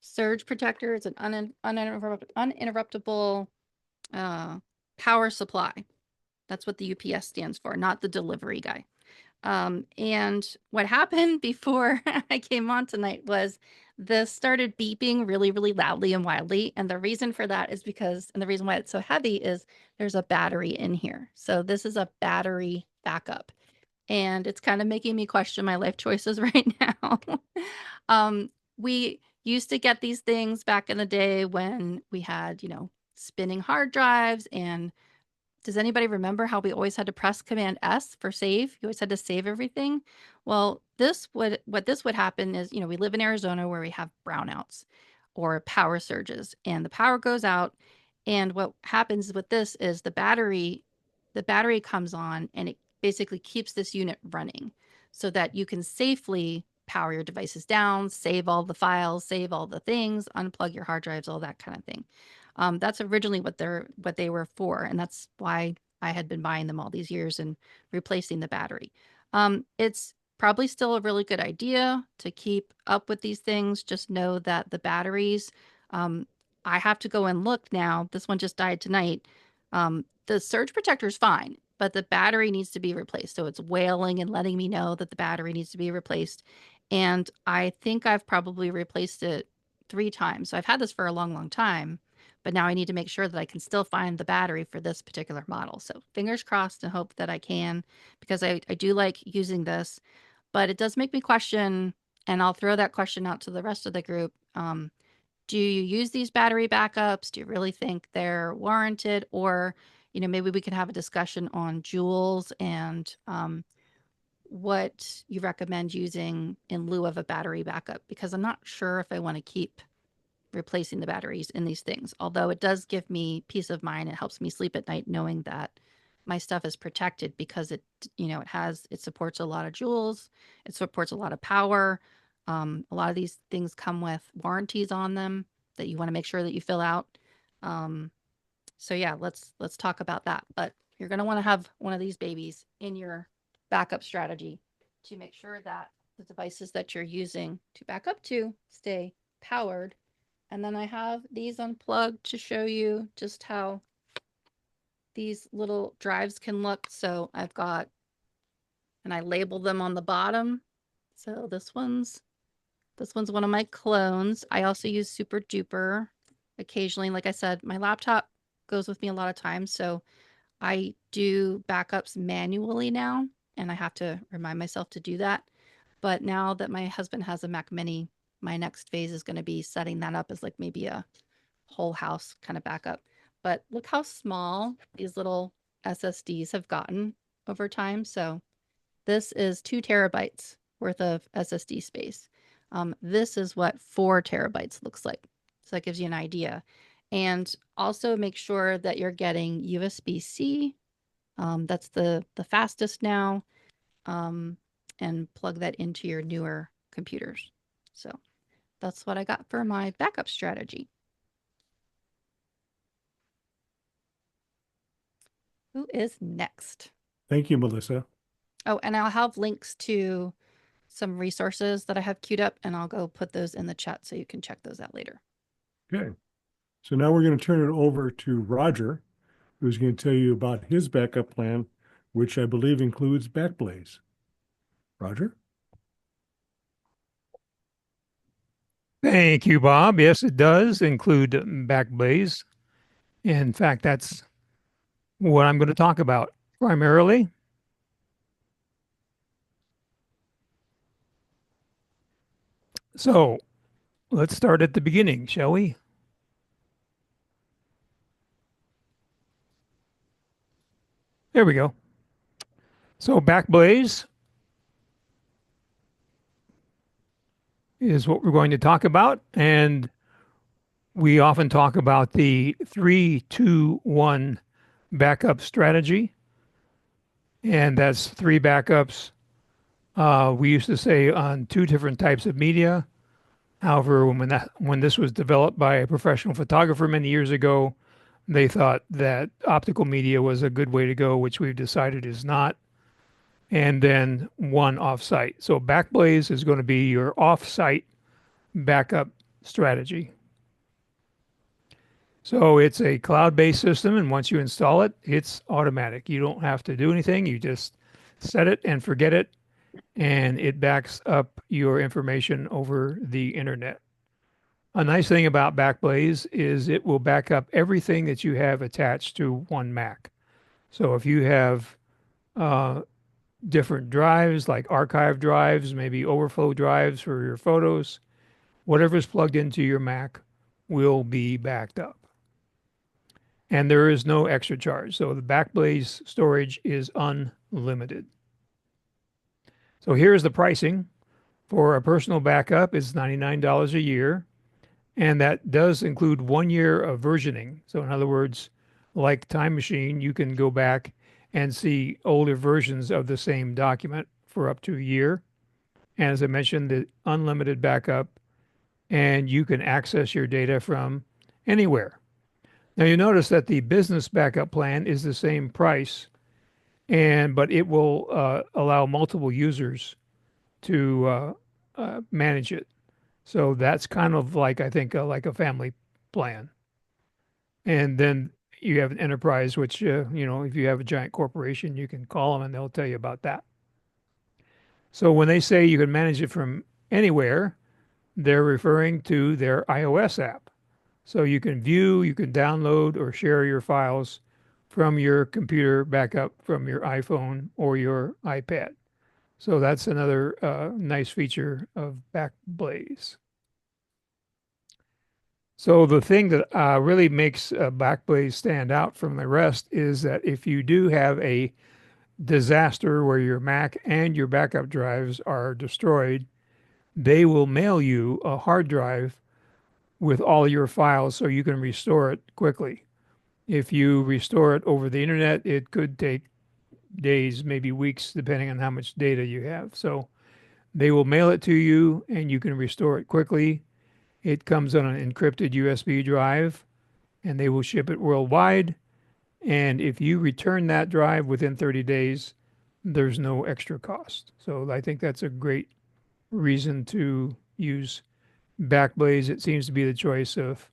surge protector. It's an uninterruptible power supply. That's what the UPS stands for, not the delivery guy. And what happened before I came on tonight was this started beeping really, really loudly and wildly. And the reason for that is because, and the reason why it's so heavy is there's a battery in here. So this is a battery backup. And it's kind of making me question my life choices right now. We used to get these things back in the day when we had, spinning hard drives. And does anybody remember how we always had to press Command S for save? You always had to save everything. Well, what this would happen is, we live in Arizona where we have brownouts. or power surges, and the power goes out. And what happens with this is the battery comes on, and it basically keeps this unit running so that you can safely power your devices down, save all the files, save all the things, unplug your hard drives, all that kind of thing. That's originally what they were for, and that's why I had been buying them all these years and replacing the battery. It's probably still a really good idea to keep up with these things. Just know that the batteries, I have to go and look now. This one just died tonight. The surge protector is fine, but the battery needs to be replaced. So it's wailing and letting me know that the battery needs to be replaced. And I think I've probably replaced it 3 times. So I've had this for a long, long time, but now I need to make sure that I can still find the battery for this particular model. So fingers crossed and hope that I can, because I do like using this, but it does make me question, and I'll throw that question out to the rest of the group. Do you use these battery backups? Do you really think they're warranted? Or, maybe we can have a discussion on joules and what you recommend using in lieu of a battery backup, because I'm not sure if I want to keep replacing the batteries in these things. Although it does give me peace of mind. It helps me sleep at night knowing that my stuff is protected, because it supports a lot of joules. It supports a lot of power. A lot of these things come with warranties on them that you want to make sure that you fill out. So yeah, let's talk about that. But you're going to want to have one of these babies in your backup strategy to make sure that the devices that you're using to back up to stay powered. And then I have these unplugged to show you just how these little drives can look. So I've got, and I label them on the bottom. So this one's one of my clones. I also use Super Duper occasionally. Like I said, my laptop goes with me a lot of times, so I do backups manually now, and I have to remind myself to do that. But now that my husband has a Mac Mini, my next phase is going to be setting that up as like maybe a whole house kind of backup. But look how small these little SSDs have gotten over time. So this is 2 terabytes worth of SSD space. This is what 4 terabytes looks like. So that gives you an idea. And also make sure that you're getting USB-C. That's the fastest now. And plug that into your newer computers. So that's what I got for my backup strategy. Who is next? Thank you, Melissa. Oh, and I'll have links to some resources that I have queued up, and I'll go put those in the chat so you can check those out later. Okay. So now we're going to turn it over to Roger, who's going to tell you about his backup plan, which I believe includes Backblaze. Roger? Thank you, Bob. Yes, it does include Backblaze. In fact, that's what I'm going to talk about primarily. So let's start at the beginning, shall we? There we go. So Backblaze is what we're going to talk about. And we often talk about the 3-2-1 backup strategy. And that's 3 backups. We used to say on 2 different types of media. However, when this was developed by a professional photographer many years ago, they thought that optical media was a good way to go, which we've decided is not. And then 1 offsite. So Backblaze is going to be your offsite backup strategy. So it's a cloud-based system, and once you install it, it's automatic. You don't have to do anything. You just set it and forget it, and it backs up your information over the internet. A nice thing about Backblaze is it will back up everything that you have attached to one Mac. So if you have different drives, like archive drives, maybe overflow drives for your photos, whatever's plugged into your Mac will be backed up. And there is no extra charge. So the Backblaze storage is unlimited. So here's the pricing. For a personal backup, it's $99 a year. And that does include 1 year of versioning. So in other words, like Time Machine, you can go back and see older versions of the same document for up to a year. And as I mentioned, the unlimited backup, and you can access your data from anywhere. Now you notice that the business backup plan is the same price, but it will allow multiple users to manage it. So that's kind of like, I think, like a family plan. And then you have an enterprise, which, if you have a giant corporation, you can call them and they'll tell you about that. So when they say you can manage it from anywhere, they're referring to their iOS app. So you can view, you can download or share your files from your computer backup from your iPhone or your iPad. So that's another nice feature of Backblaze. So the thing that really makes Backblaze stand out from the rest is that if you do have a disaster where your Mac and your backup drives are destroyed, they will mail you a hard drive with all your files so you can restore it quickly. If you restore it over the internet, it could take days, maybe weeks, depending on how much data you have. So they will mail it to you and you can restore it quickly. It comes on an encrypted USB drive and they will ship it worldwide. And if you return that drive within 30 days, there's no extra cost. So I think that's a great reason to use Backblaze. It seems to be the choice of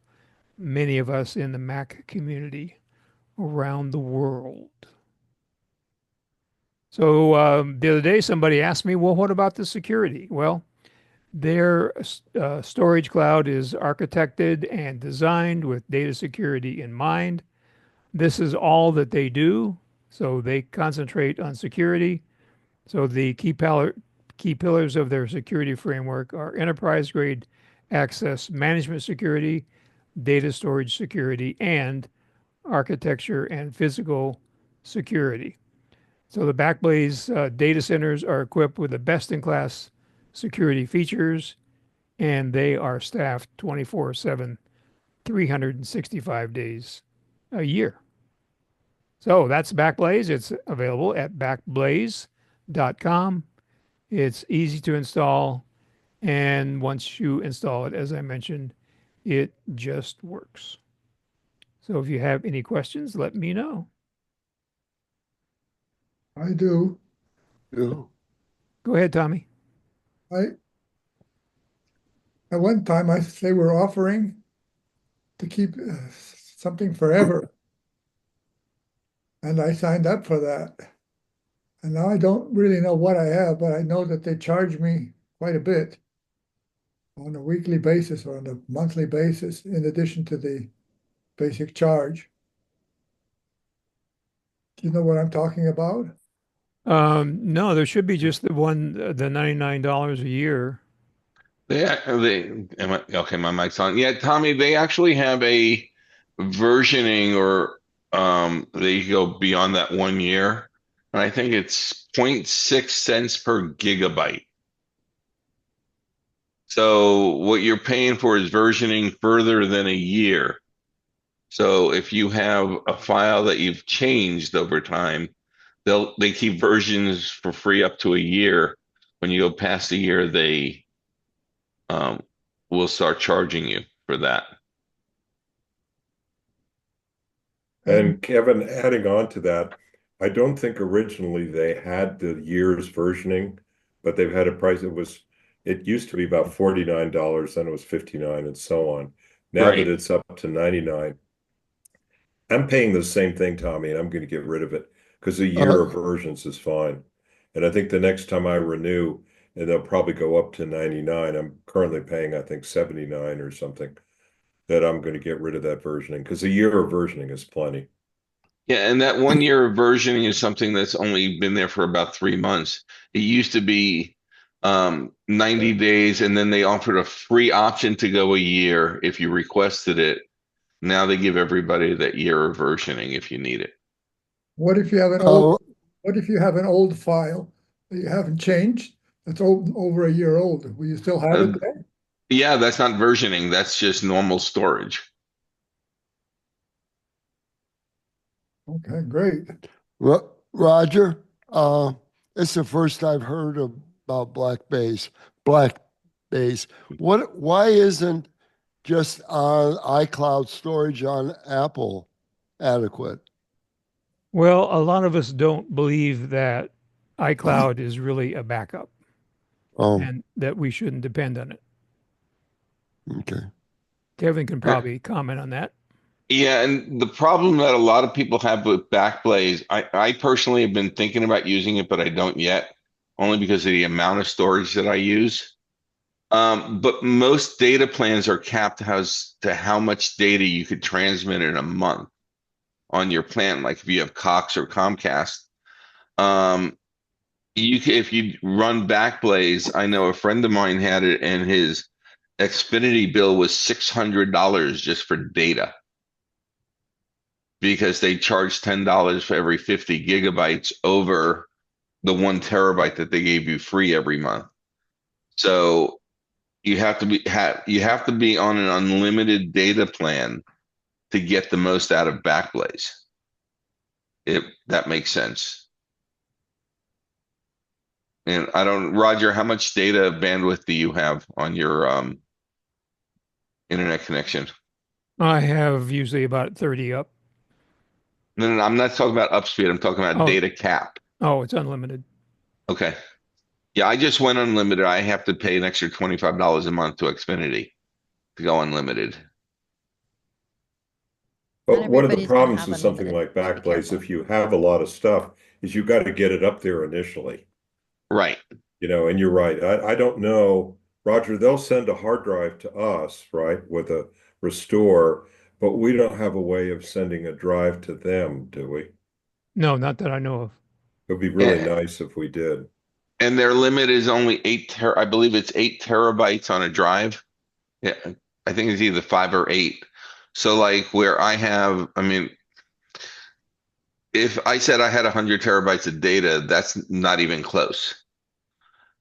many of us in the Mac community around the world. So the other day, somebody asked me, well, what about the security? Well, their storage cloud is architected and designed with data security in mind. This is all that they do. So they concentrate on security. So the key pillars of their security framework are enterprise grade access management security, data storage security, and architecture and physical security. So the Backblaze data centers are equipped with the best-in-class security features, and they are staffed 24/7, 365 days a year. So that's Backblaze. It's available at backblaze.com. It's easy to install, and once you install it, as I mentioned, it just works. So if you have any questions, let me know. I do. Yeah. Go ahead, Tommy. At one time, they were offering to keep something forever. And I signed up for that. And now I don't really know what I have, but I know that they charge me quite a bit on a weekly basis or on a monthly basis, in addition to the basic charge. Do you know what I'm talking about? No, there should be just the $99 a year. Okay, my mic's on. Yeah, Tommy, they actually have a versioning or they go beyond that 1 year. And I think it's 0.6 cents per gigabyte. So what you're paying for is versioning further than a year. So if you have a file that you've changed over time, they keep versions for free up to a year. When you go past a year, they will start charging you for that. And Kevin, adding on to that, I don't think originally they had the year's versioning, but they've had a price. It used to be about $49, then it was $59 and so on. Now Right. that it's up to $99, I'm paying the same thing, Tommy, and I'm going to get rid of it because a year of versions is fine. And I think the next time I renew, and they'll probably go up to 99, I'm currently paying, I think, 79 or something, that I'm going to get rid of that versioning because a year of versioning is plenty. Yeah, and that 1 year of versioning is something that's only been there for about 3 months. It used to be 90 days, and then they offered a free option to go a year if you requested it. Now they give everybody that year of versioning if you need it. What if you have an Oh, old file that you haven't changed, that's over a year old? Will you still have it there? Yeah, that's not versioning. That's just normal storage. Okay, great. Roger, it's the first I've heard about Blackbase. Why isn't just on iCloud storage on Apple adequate? Well, a lot of us don't believe that iCloud is really a backup Oh, and that we shouldn't depend on it. okay. Kevin can probably comment on that. Yeah, and the problem that a lot of people have with Backblaze, I personally have been thinking about using it, but I don't yet, only because of the amount of storage that I use. But most data plans are capped as to how much data you could transmit in a month on your plan. Like if you have Cox or Comcast, if you run Backblaze, I know a friend of mine had it, and his Xfinity bill was $600 just for data because they charge $10 for every 50 gigabytes over the 1 terabyte that they gave you free every month. So you have to be on an unlimited data plan to get the most out of Backblaze. If that makes sense. And I don't, Roger, how much data bandwidth do you have on your internet connection? I have usually about 30 up. No, I'm not talking about upspeed. I'm talking about Oh, data cap. oh, it's unlimited. Okay. Yeah, I just went unlimited. I have to pay an extra $25 a month to Xfinity to go unlimited. But one of the everybody's gonna problems have with something unlimited. like Just be Backblaze, careful. if you have a lot of stuff, is you got to get it up there initially. Right. And you're right. I don't know, Roger, they'll send a hard drive to us, right, with a restore, but we don't have a way of sending a drive to them, do we? No, not that I know of. It would be really nice if we did. And their limit is only I believe it's 8 terabytes on a drive. Yeah, I think it's either 5 or 8. So like where I have, I mean, if I said I had 100 terabytes of data, that's not even close.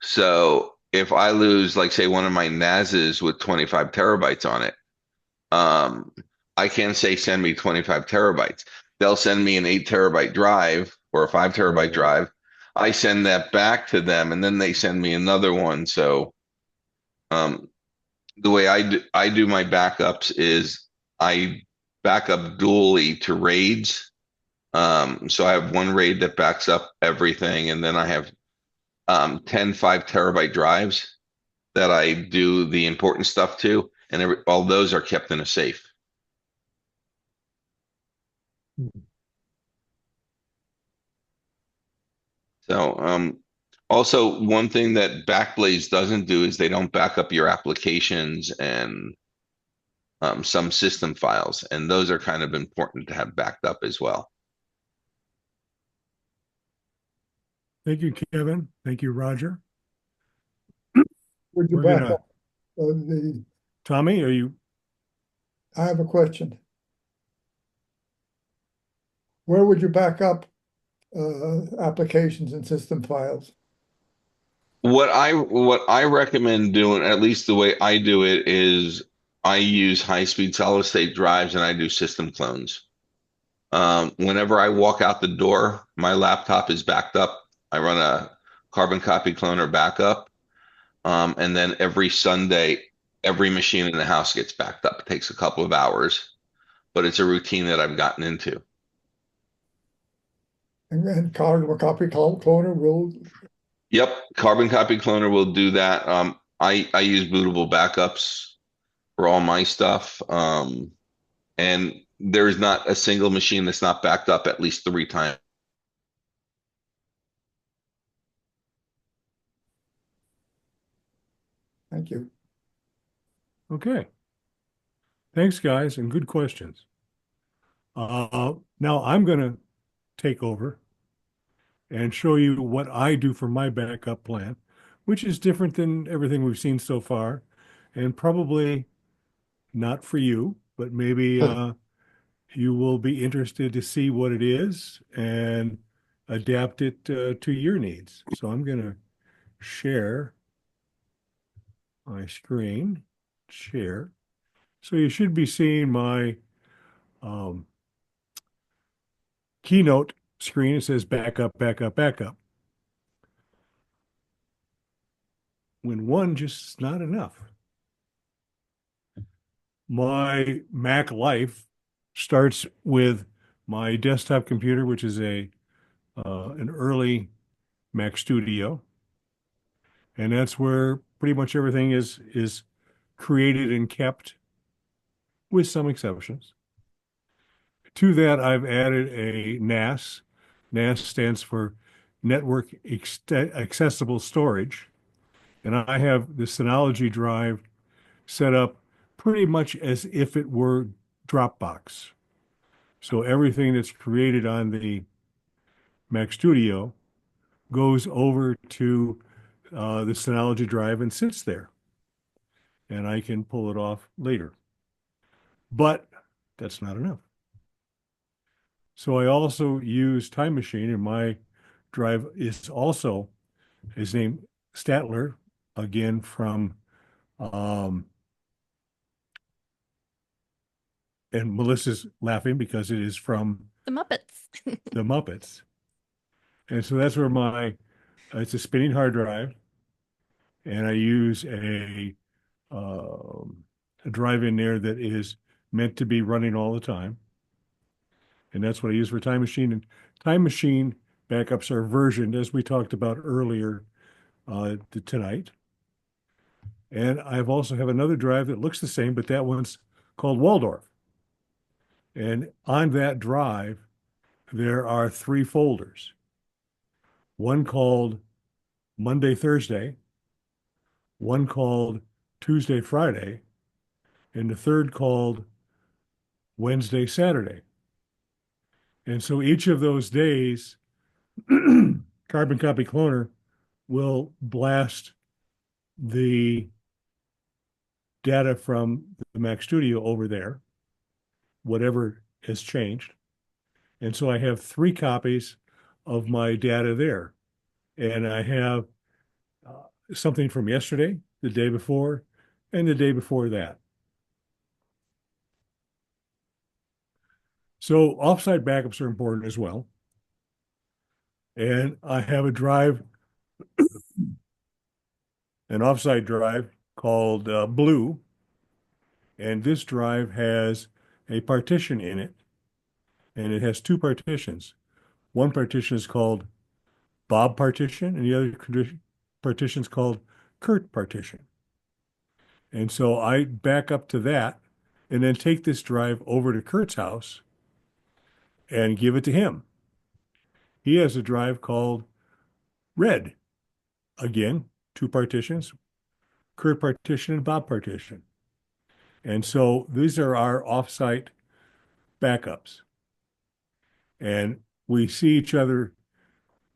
So if I lose, like, say, one of my NASs with 25 terabytes on it, um, I can say send me 25 terabytes. They'll send me an 8 terabyte drive or a 5 terabyte drive. I send that back to them, and then they send me another one. So um, the way I do my backups is I back up dually to RAIDs. So I have one RAID that backs up everything, and then I have 10 5 terabyte drives that I do the important stuff to, and all those are kept in a safe. So also one thing that Backblaze doesn't do is they don't back up your applications and some system files, and those are kind of important to have backed up as well. Thank you, Kevin. Thank you, Roger. Would you We're back gonna, up the, Tommy, are you, I have a question. Where would you back up applications and system files? What I recommend doing, at least the way I do it, is I use high-speed solid-state drives and I do system clones. Whenever I walk out the door, my laptop is backed up. I run a carbon copy cloner backup. And then every Sunday, every machine in the house gets backed up. It takes a couple of hours, but it's a routine that I've gotten into. And carbon copy cloner will. Yep, carbon copy cloner will do that. I use bootable backups for all my stuff. And there's not a single machine that's not backed up at least 3 times. Thank you. okay. Thanks, guys, and good questions. Now I'm going to take over and show you what I do for my backup plan, which is different than everything we've seen so far, and probably not for you, but maybe you will be interested to see what it is and adapt it to your needs. So I'm going to share my screen. share. So you should be seeing my um, keynote screen. It says backup, backup, backup. When one just is not enough. My Mac life starts with my desktop computer, which is an early Mac Studio, and that's where pretty much everything is created and kept, with some exceptions. To that, I've added a NAS. NAS stands for Network Accessible Storage, and I have the Synology drive set up pretty much as if it were Dropbox. So everything that's created on the Mac Studio goes over to the Synology drive and sits there, and I can pull it off later. But that's not enough. So I also use Time Machine, and my drive is also his name Statler, again from um, and Melissa's laughing because it is from The Muppets. the Muppets. And so that's where it's a spinning hard drive, and I use a drive in there that is meant to be running all the time. And that's what I use for Time Machine. And Time Machine backups are versioned, as we talked about earlier tonight. And I've also have another drive that looks the same, but that one's called Waldorf. And on that drive, there are 3 folders. One called Monday, Thursday, one called Tuesday, Friday, and the third called Wednesday, Saturday. And so each of those days, Carbon Copy Cloner will blast the data from the Mac Studio over there, whatever has changed. And so I have 3 copies of my data there. And I have something from yesterday, the day before, and the day before that. So offsite backups are important as well. And I have an offsite drive called Blue. And this drive has a partition in it. And it has 2 partitions. One partition is called Bob partition, and the other partition is called Kurt partition. And so I back up to that and then take this drive over to Kurt's house and give it to him. He has a drive called Red. Again, 2 partitions, Kurt partition and Bob partition. And so these are our offsite backups. And we see each other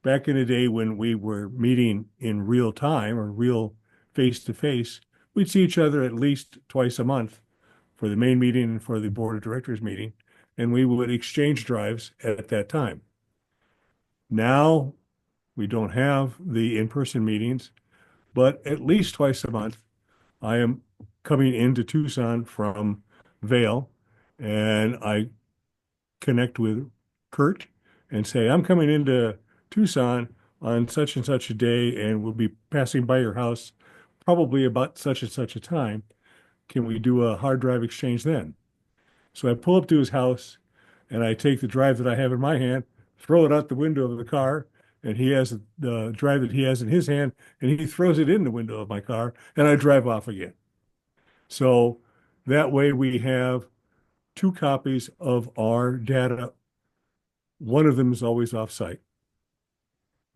back in the day when we were meeting in real time or real face to face. We'd see each other at least twice a month for the main meeting and for the board of directors meeting, and we would exchange drives at that time. Now we don't have the in-person meetings, but at least twice a month, I am coming into Tucson from Vail, and I connect with Kurt and say, I'm coming into Tucson on such and such a day, and we'll be passing by your house probably about such and such a time. Can we do a hard drive exchange then? So I pull up to his house, and I take the drive that I have in my hand, throw it out the window of the car, and he has the drive that he has in his hand, and he throws it in the window of my car, and I drive off again. So that way we have 2 copies of our data. One of them is always offsite.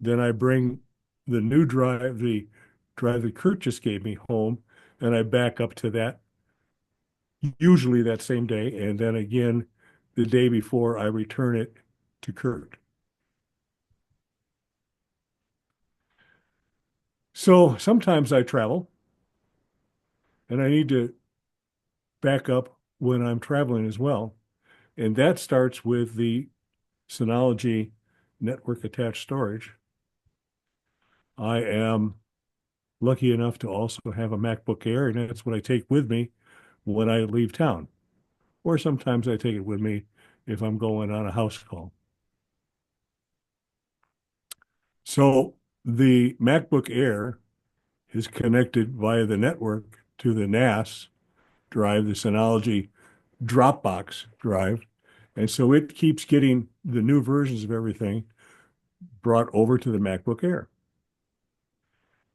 Then I bring the new drive, the drive that Kurt just gave me, home, and I back up to that, usually that same day, and then again the day before I return it to Kurt. So sometimes I travel and I need to back up when I'm traveling as well. And that starts with the Synology network attached storage. I am lucky enough to also have a MacBook Air, and that's what I take with me when I leave town. Or sometimes I take it with me if I'm going on a house call. So the MacBook Air is connected via the network to the NAS drive, the Synology Dropbox drive. And so it keeps getting the new versions of everything brought over to the MacBook Air.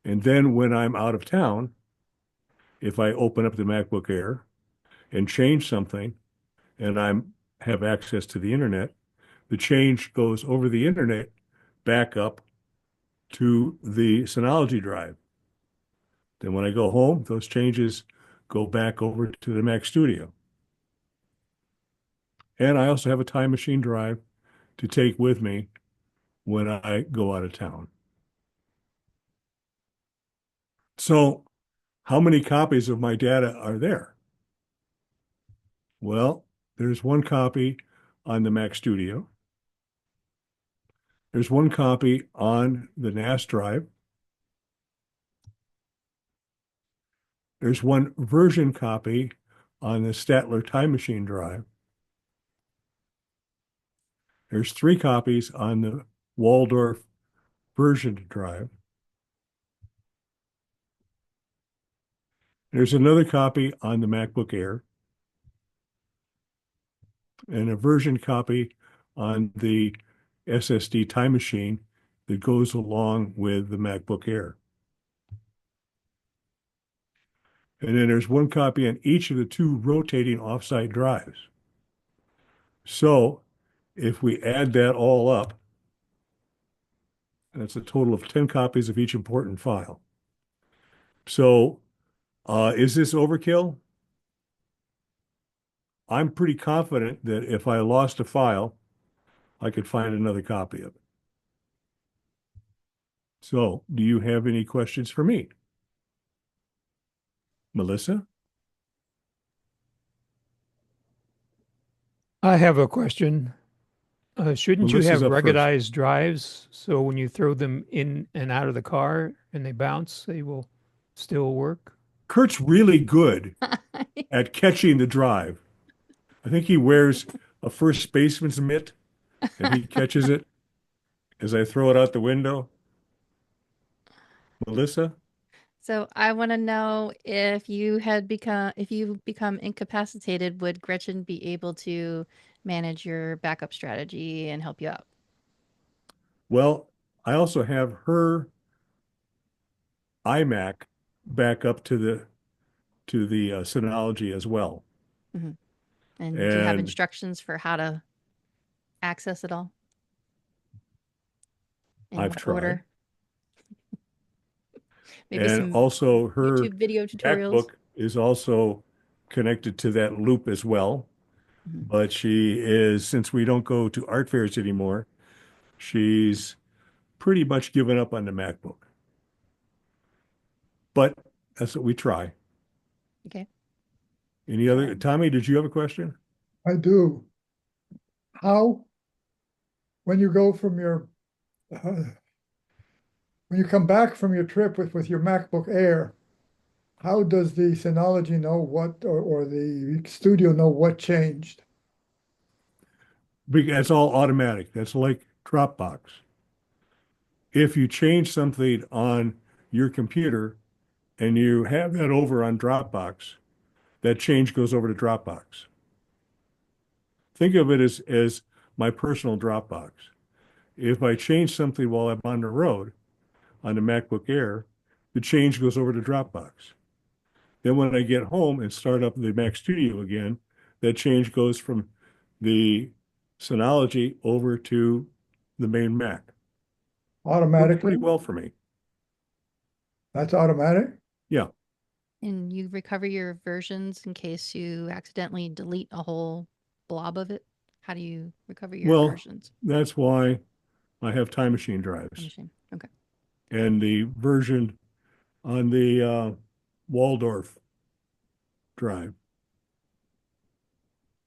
And then when I'm out of town, if I open up the MacBook Air and change something and I'm have access to the internet, the change goes over the internet back up to the Synology drive. Then when I go home, those changes go back over to the Mac Studio. And I also have a time machine drive to take with me when I go out of town. So, how many copies of my data are there? Well, there's one copy on the Mac Studio. There's one copy on the NAS drive. There's one version copy on the Statler Time Machine drive. There's 3 copies on the Waldorf version drive. There's another copy on the MacBook Air and a version copy on the SSD Time Machine that goes along with the MacBook Air. And then there's one copy on each of the 2 rotating offsite drives. So if we add that all up, that's a total of 10 copies of each important file. So is this overkill? I'm pretty confident that if I lost a file, I could find another copy of it. So do you have any questions for me? Melissa? I have a question. Shouldn't you have Melissa's up first. ruggedized drives so when you throw them in and out of the car and they bounce, they will still work? Kurt's really good at catching the drive. I think he wears a first baseman's mitt and he catches it as I throw it out the window. Melissa? So I want to know if you've become incapacitated, would Gretchen be able to manage your backup strategy and help you out? Well, I also have her iMac back up to the Synology as well. Mm-hmm. And do you have And instructions for how to access it all? In I've what tried. order? Maybe And some also her YouTube video tutorials. MacBook is also connected to that loop as well. Mhm. But she is, since we don't go to art fairs anymore, she's pretty much given up on the MacBook. But that's what we try. Okay. Any other, Tommy, did you have a question? I do. How, when you go from your, when you come back from your trip with your MacBook Air, how does the Synology know what, or the studio know what changed? That's all automatic. That's like Dropbox. If you change something on your computer and you have that over on Dropbox, that change goes over to Dropbox. Think of it as my personal Dropbox. If I change something while I'm on the road on the MacBook Air, the change goes over to Dropbox. Then when I get home and start up the Mac Studio again, that change goes from the Synology over to the main Mac. Works Automatically? pretty well for me. That's automatic? Yeah. And you recover your versions in case you accidentally delete a whole blob of it? How do you recover your Well, versions? that's why I have Time Machine drives. Machine. Okay. And the version on the Waldorf drive.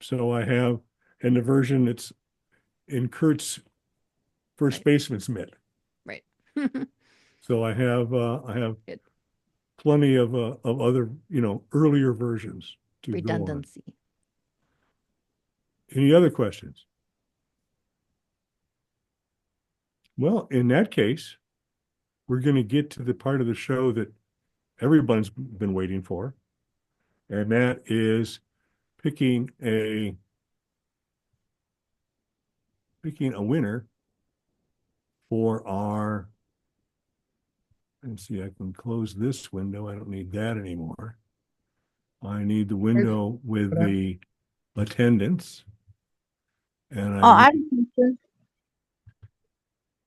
So I have, and the version that's in Kurt's first Right. baseman's mitt. Right. So I have Good. plenty of other, earlier versions to go on. Redundancy. Any other questions? Well, in that case, we're going to get to the part of the show that everyone's been waiting for, and that is picking a winner for our. Let's see, I can close this window. I don't need that anymore. I need the window with the attendance. And I I'd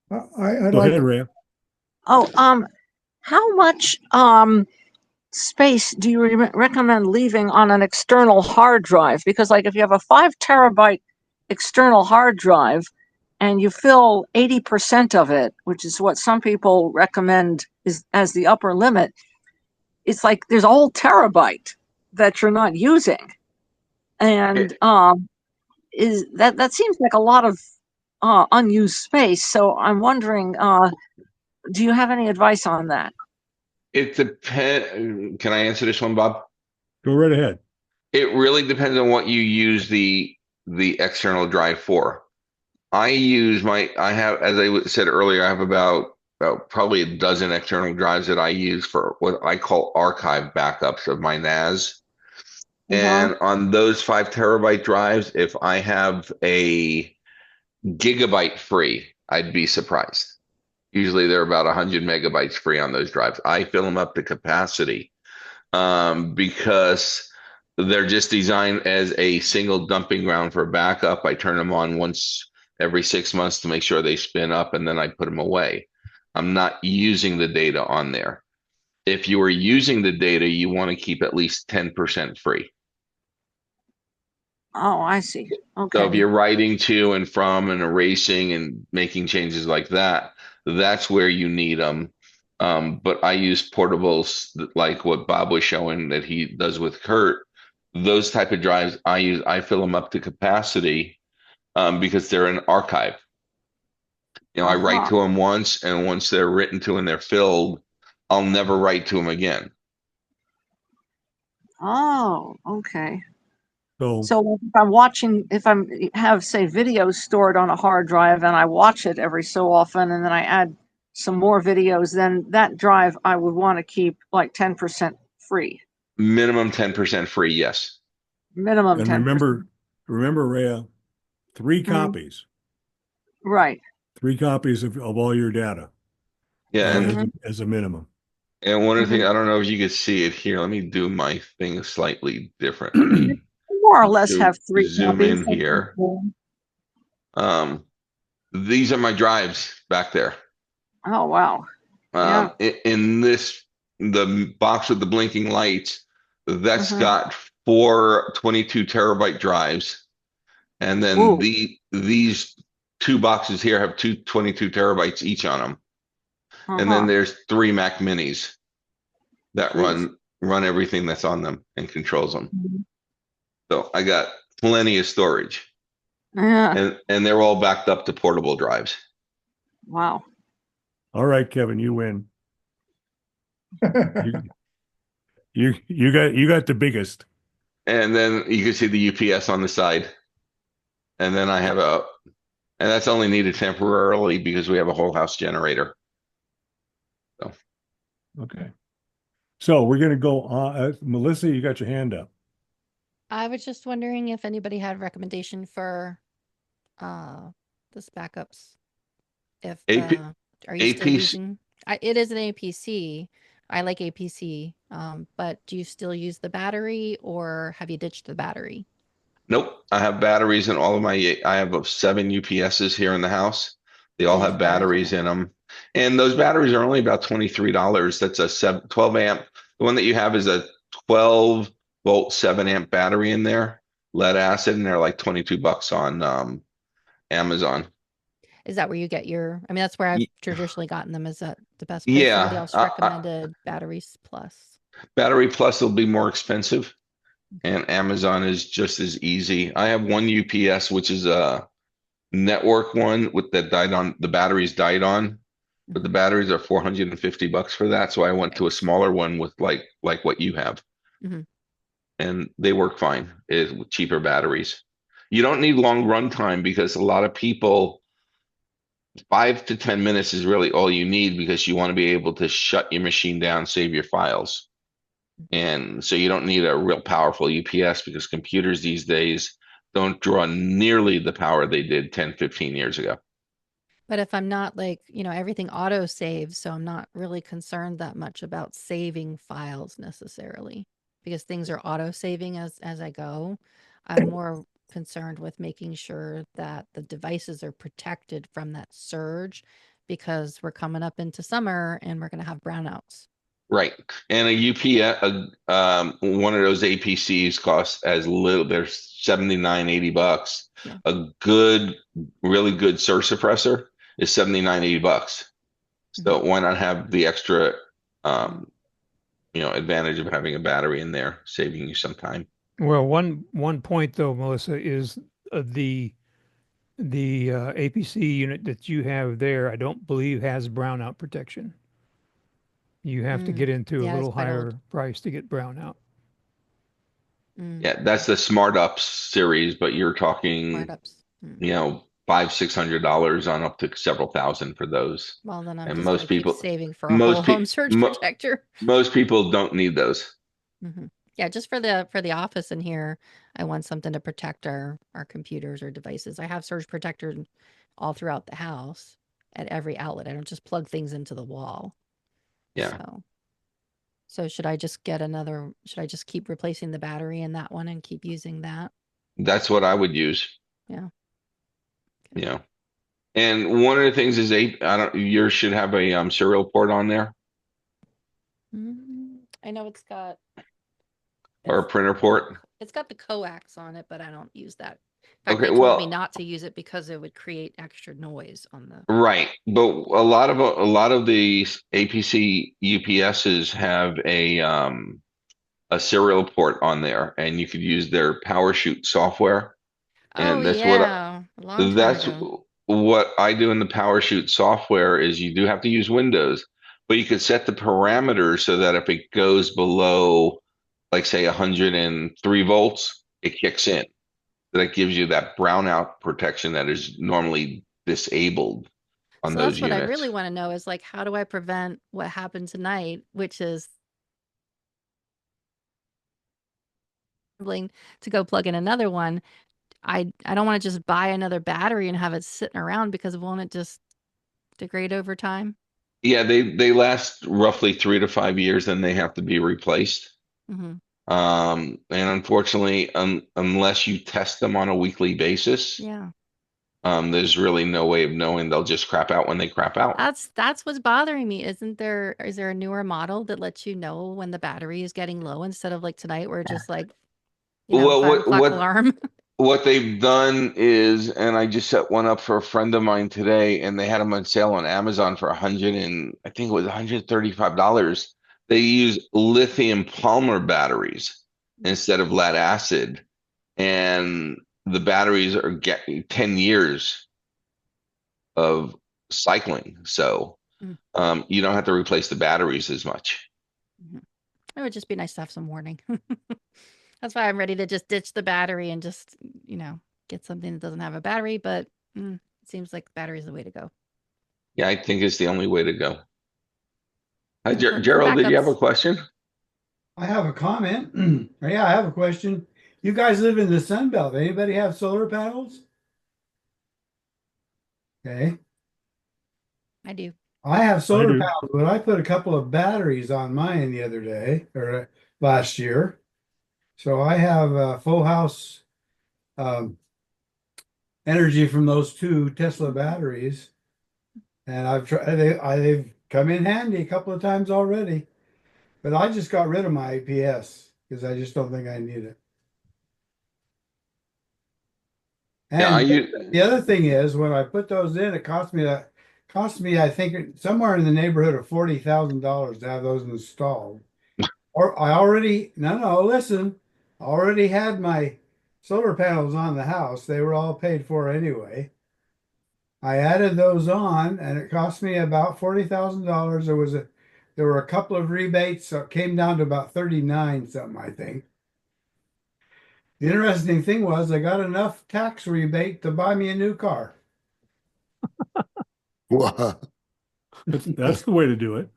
go like, ahead, Ray. how much space do you recommend leaving on an external hard drive? Because like if you have a 5 terabyte external hard drive and you fill 80% of it, which is what some people recommend is as the upper limit, it's like there's a whole terabyte that you're not using. And is that seems like a lot of unused space. So I'm wondering, do you have any advice on that? It depends. Can I answer this one, Bob? Go right ahead. It really depends on what you use the external drive for. I have, as I said earlier, I have about probably a dozen external drives that I use for what I call archive backups of my NAS. And on those 5 terabyte drives, if I have a gigabyte free, I'd be surprised. Usually they're about 100 megabytes free on those drives. I fill them up to capacity because they're just designed as a single dumping ground for backup. I turn them on once every 6 months to make sure they spin up, and then I put them away. I'm not using the data on there. If you are using the data, you want to keep at least 10% free. Oh, I see. Okay. So if you're writing to and from and erasing and making changes like that, that's where you need them. But I use portables like what Bob was showing that he does with Kurt. Those type of drives I fill them up to capacity because they're an archive. I write to them once, and once they're written to and they're filled, I'll never write to them again. Oh, okay. So if I have, say, videos stored on a hard drive and I watch it every so often and then I add some more videos, then that drive I would want to keep like 10% free. Minimum 10% free, yes. Minimum and 10%. remember, Rhea, 3 copies. Right. 3 copies of all your data. Yeah, as a minimum. And one of the things, I don't know if you can see it here. Let me do my thing slightly different. Let me more or less have 3 zoom copies. in here. These are my drives back there. Oh, wow. Yeah. In the box with the blinking lights, that's got 4 22 terabyte drives. And then these 2 boxes here have 2 22 terabytes each on them. And then there's 3 Mac Minis that run everything that's on them and controls them. So I got plenty of storage. Yeah. And they're all backed up to portable drives. Wow. All right, Kevin, you win. you got the biggest. And then you can see the UPS on the side. And then I have and that's only needed temporarily because we have a whole house generator. So. Okay. So we're going to go on. Melissa, you got your hand up. I was just wondering if anybody had a recommendation for this backups. If are you still using? It is an APC. I like APC, but do you still use the battery, or have you ditched the battery? Nope, I have batteries in all of I have 7 UPSs here in the house. They all have batteries in them, and those batteries are only about $23. That's a 12 amp. The one that you have is a 12 volt 7 amp battery in there, lead acid, and they're like $22 on Amazon. Is that where you get your? I mean, that's where I've traditionally gotten them. Is that the best place? Yeah, Somebody else recommended Batteries Plus. Battery Plus will be more expensive, and Amazon is just as easy. I have one UPS, which is a network one with that died on. The batteries died on. but the batteries are $450 for that. So I went to a smaller one with like what you have, Mhm. and they work fine. With cheaper batteries. You don't need long run time because a lot of people 5 to 10 minutes is really all you need because you want to be able to shut your machine down, save your files. And so you don't need a real powerful UPS because computers these days don't draw nearly the power they did 10, 15 years ago. But if I'm not like, everything auto saves, so I'm not really concerned that much about saving files necessarily because things are auto saving as I go. I'm more concerned with making sure that the devices are protected from that surge because we're coming up into summer and we're going to have brownouts. Right. And a UPS, one of those APCs costs as little, they're 79, $80. Yeah. A good, really good surge suppressor is 79, $80. So why not have the extra, advantage of having a battery in there, saving you some time. Well, one point though, Melissa, is the APC unit that you have there. I don't believe has brownout protection. You have to get into a Yeah, it's little quite old. higher price to get brownout. Yeah, that's the Smart Ups series, but you're talking, Smart ups. $500-$600 on up to several thousand for those. Well, then I'm And just going to keep saving for a whole home surge protector. Most people don't need those. Yeah, just for the office in here, I want something to protect our computers or devices. I have surge protectors all throughout the house at every outlet. I don't just plug things into the wall. Yeah. So should I just keep replacing the battery in that one and keep using that? That's what I would use. Yeah. Yeah. And one of the things is yours should have a serial port on there I know it's got or a printer port. It's got the coax on it, but I don't use that. In fact, Okay, they told me well, not to use it because it would create extra noise on the. right. But a lot of the APC UPSs have a serial port on there, and you could use their PowerShoot software. Oh And yeah, a long time that's ago. what I do in the PowerShoot software is you do have to use Windows, but you could set the parameters so that if it goes below, like say 103 volts, it kicks in. That gives you that brownout protection that is normally disabled on So those that's what I units. really want to know is like, how do I prevent what happened tonight, which is to go plug in another one. I don't want to just buy another battery and have it sitting around because won't it just degrade over time? Yeah, they last roughly 3 to 5 years, then they have to be replaced. And unfortunately, unless you test them on a weekly basis, Yeah. there's really no way of knowing. They'll just crap out when they crap out. That's what's bothering me. Is there a newer model that lets you know when the battery is getting low instead of like tonight where just like, Well, 5 o'clock alarm? what they've done is, and I just set one up for a friend of mine today, and they had them on sale on Amazon for 100 and I think it was $135. They use lithium polymer batteries instead of lead acid, and the batteries are getting 10 years of cycling, so you don't have to replace the batteries as much. It would just be nice to have some warning. That's why I'm ready to just ditch the battery and just, get something that doesn't have a battery, but it seems like battery is the way to go. Yeah, I think it's the only way to go. Hi, For Gerald, did you have a backups. question? I have a comment. Yeah, I have a question. You guys live in the Sun Belt. Anybody have solar panels? Okay. I do. I have I solar do. panels, but I put a couple of batteries on mine the other day or last year. So I have a full house energy from those two Tesla batteries. And I've tried they've come in handy a couple of times already. But I just got rid of my APS because I just don't think I need it. Yeah, And the other thing is when I put those in, it cost me I think somewhere in the neighborhood of $40,000 to have those installed. Or I already listen, I already had my solar panels on the house. They were all paid for anyway. I added those on, and it cost me about $40,000. There were a couple of rebates, so it came down to about 39 something, I think. The interesting thing was I got enough tax rebate to buy me a new car. Wow. That's the way to do it.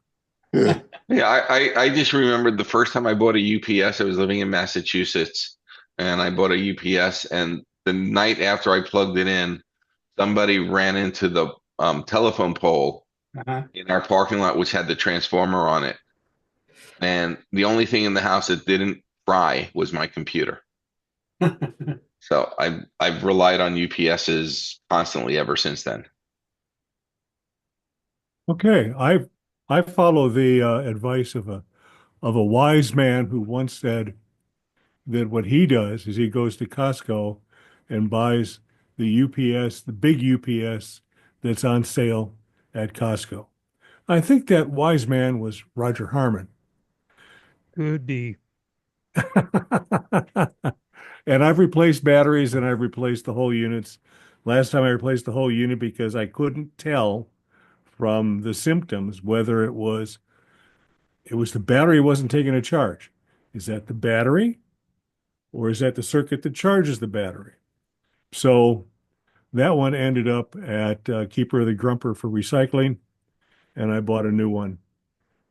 Yeah. Yeah, I just remembered the first time I bought a UPS, I was living in Massachusetts and I bought a UPS, and the night after I plugged it in, somebody ran into the telephone pole Uh-huh. in our parking lot, which had the transformer on it. And the only thing in the house that didn't fry was my computer. So I've relied on UPSs constantly ever since then. Okay, I follow the advice of a wise man who once said that what he does is he goes to Costco and buys the UPS, the big UPS that's on sale at Costco. I think that wise man was Roger Harmon. Could be. And I've replaced batteries and I've replaced the whole units. Last time I replaced the whole unit because I couldn't tell from the symptoms whether it was the battery wasn't taking a charge. Is that the battery or is that the circuit that charges the battery? So that one ended up at Keeper of the Grumper for recycling, and I bought a new one.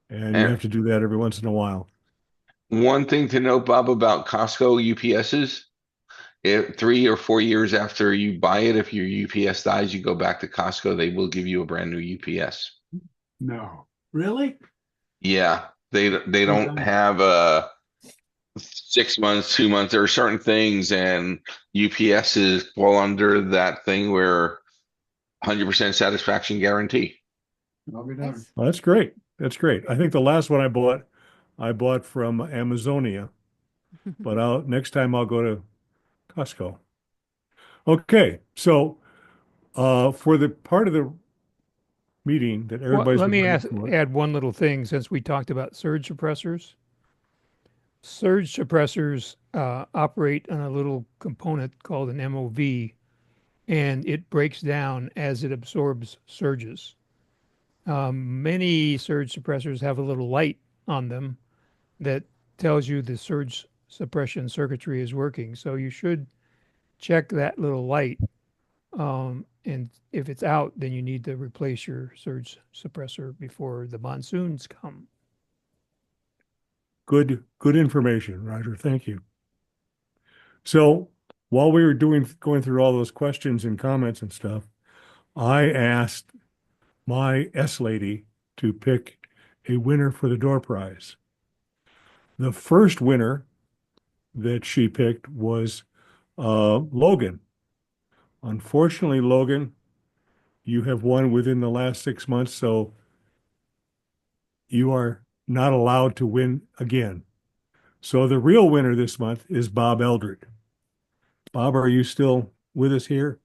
And you And have to do that every once in a while. one thing to note, Bob, about Costco UPSs, if 3 or 4 years after you buy it, if your UPS dies, you go back to Costco, they will give you a brand new UPS. No. Really? Yeah, they don't Okay. have 6 months, 2 months. There are certain things, and UPSs fall under that thing where 100% satisfaction guarantee. I'll be darned. Nice. Well, that's great. That's great. I think the last one I bought from Amazonia, but next time I'll go to Costco. Okay, so for the part of the meeting that Well, everybody's let been me waiting for, add one little thing since we talked about surge suppressors. Surge suppressors operate on a little component called an MOV, and it breaks down as it absorbs surges. Many surge suppressors have a little light on them that tells you the surge suppression circuitry is working. So you should check that little light. And if it's out, then you need to replace your surge suppressor before the monsoons come. good information, Roger. Thank you. So while we were going through all those questions and comments and stuff, I asked my S lady to pick a winner for the door prize. The first winner that she picked was Logan. Unfortunately, Logan, you have won within the last 6 months, so you are not allowed to win again. So the real winner this month is Bob Eldred. Bob, are you still with us here?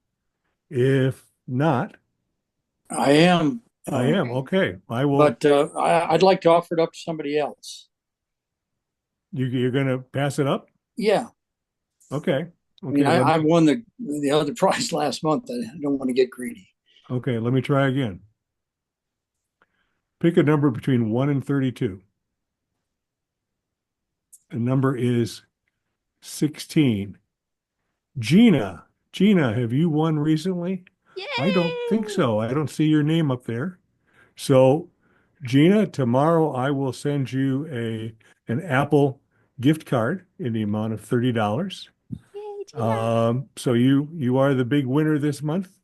If not, I am. I am. Okay. But I'd like to offer it up to somebody else. You're going to pass it up? Yeah. Okay. I mean, Okay. I won the other prize last month. I don't want to get greedy. Okay. Let me try again. Pick a number between 1 and 32. The number is 16. Gina. Gina, have you won recently? I don't think Yay! so. I don't see your name up there. So, Gina, tomorrow I will send you an Apple gift card in the amount of $30. Yay, Gina. So you are the big winner this month,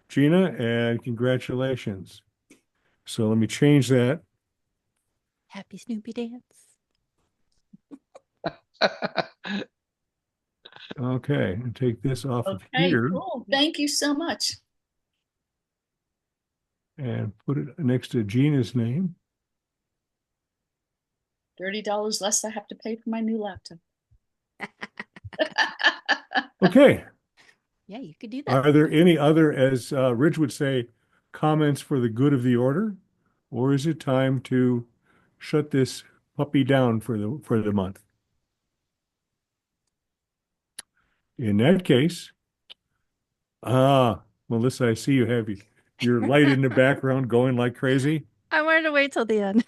Gina, and congratulations. So let me change that. Happy Snoopy dance. Okay, and take this off of Okay, here cool. Thank you so much. and put it next to Gina's name. $30 less I have to pay for my new laptop. Okay. Yeah, you could do that. Are there any other, as Rich would say, comments for the good of the order? Or is it time to shut this puppy down for the month? In that case, Melissa, I see you have your light in the background going like crazy. I wanted to wait till the end.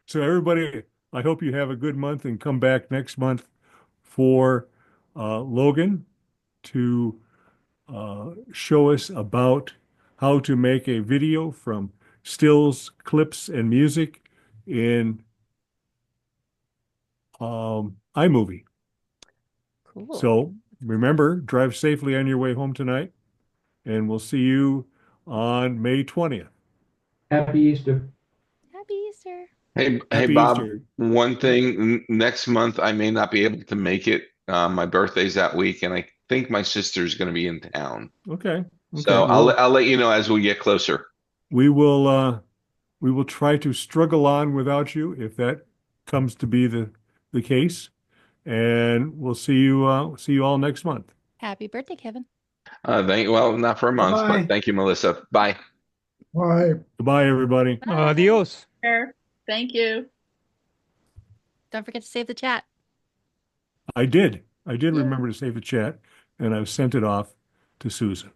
So everybody, I hope you have a good month and come back next month for Logan to show us about how to make a video from stills, clips, and music in iMovie. Cool. So remember, drive safely on your way home tonight, and we'll see you on May 20th. Happy Easter. Happy Easter. Hey, Happy Bob, Easter. one thing, next month I may not be able to make it. My birthday's that week, and I think my sister's going to be in town. Okay. So Well, I'll let you know as we get closer. we will try to struggle on without you if that comes to be the case. And we'll see you all next month. Happy birthday, Kevin. Well, not for a month, Bye-bye. but thank you, Melissa. Bye. Bye. Goodbye, everybody. Adios. Thank you. Don't forget to save the chat. I did Yeah. remember to save the chat, and I've sent it off to Susan.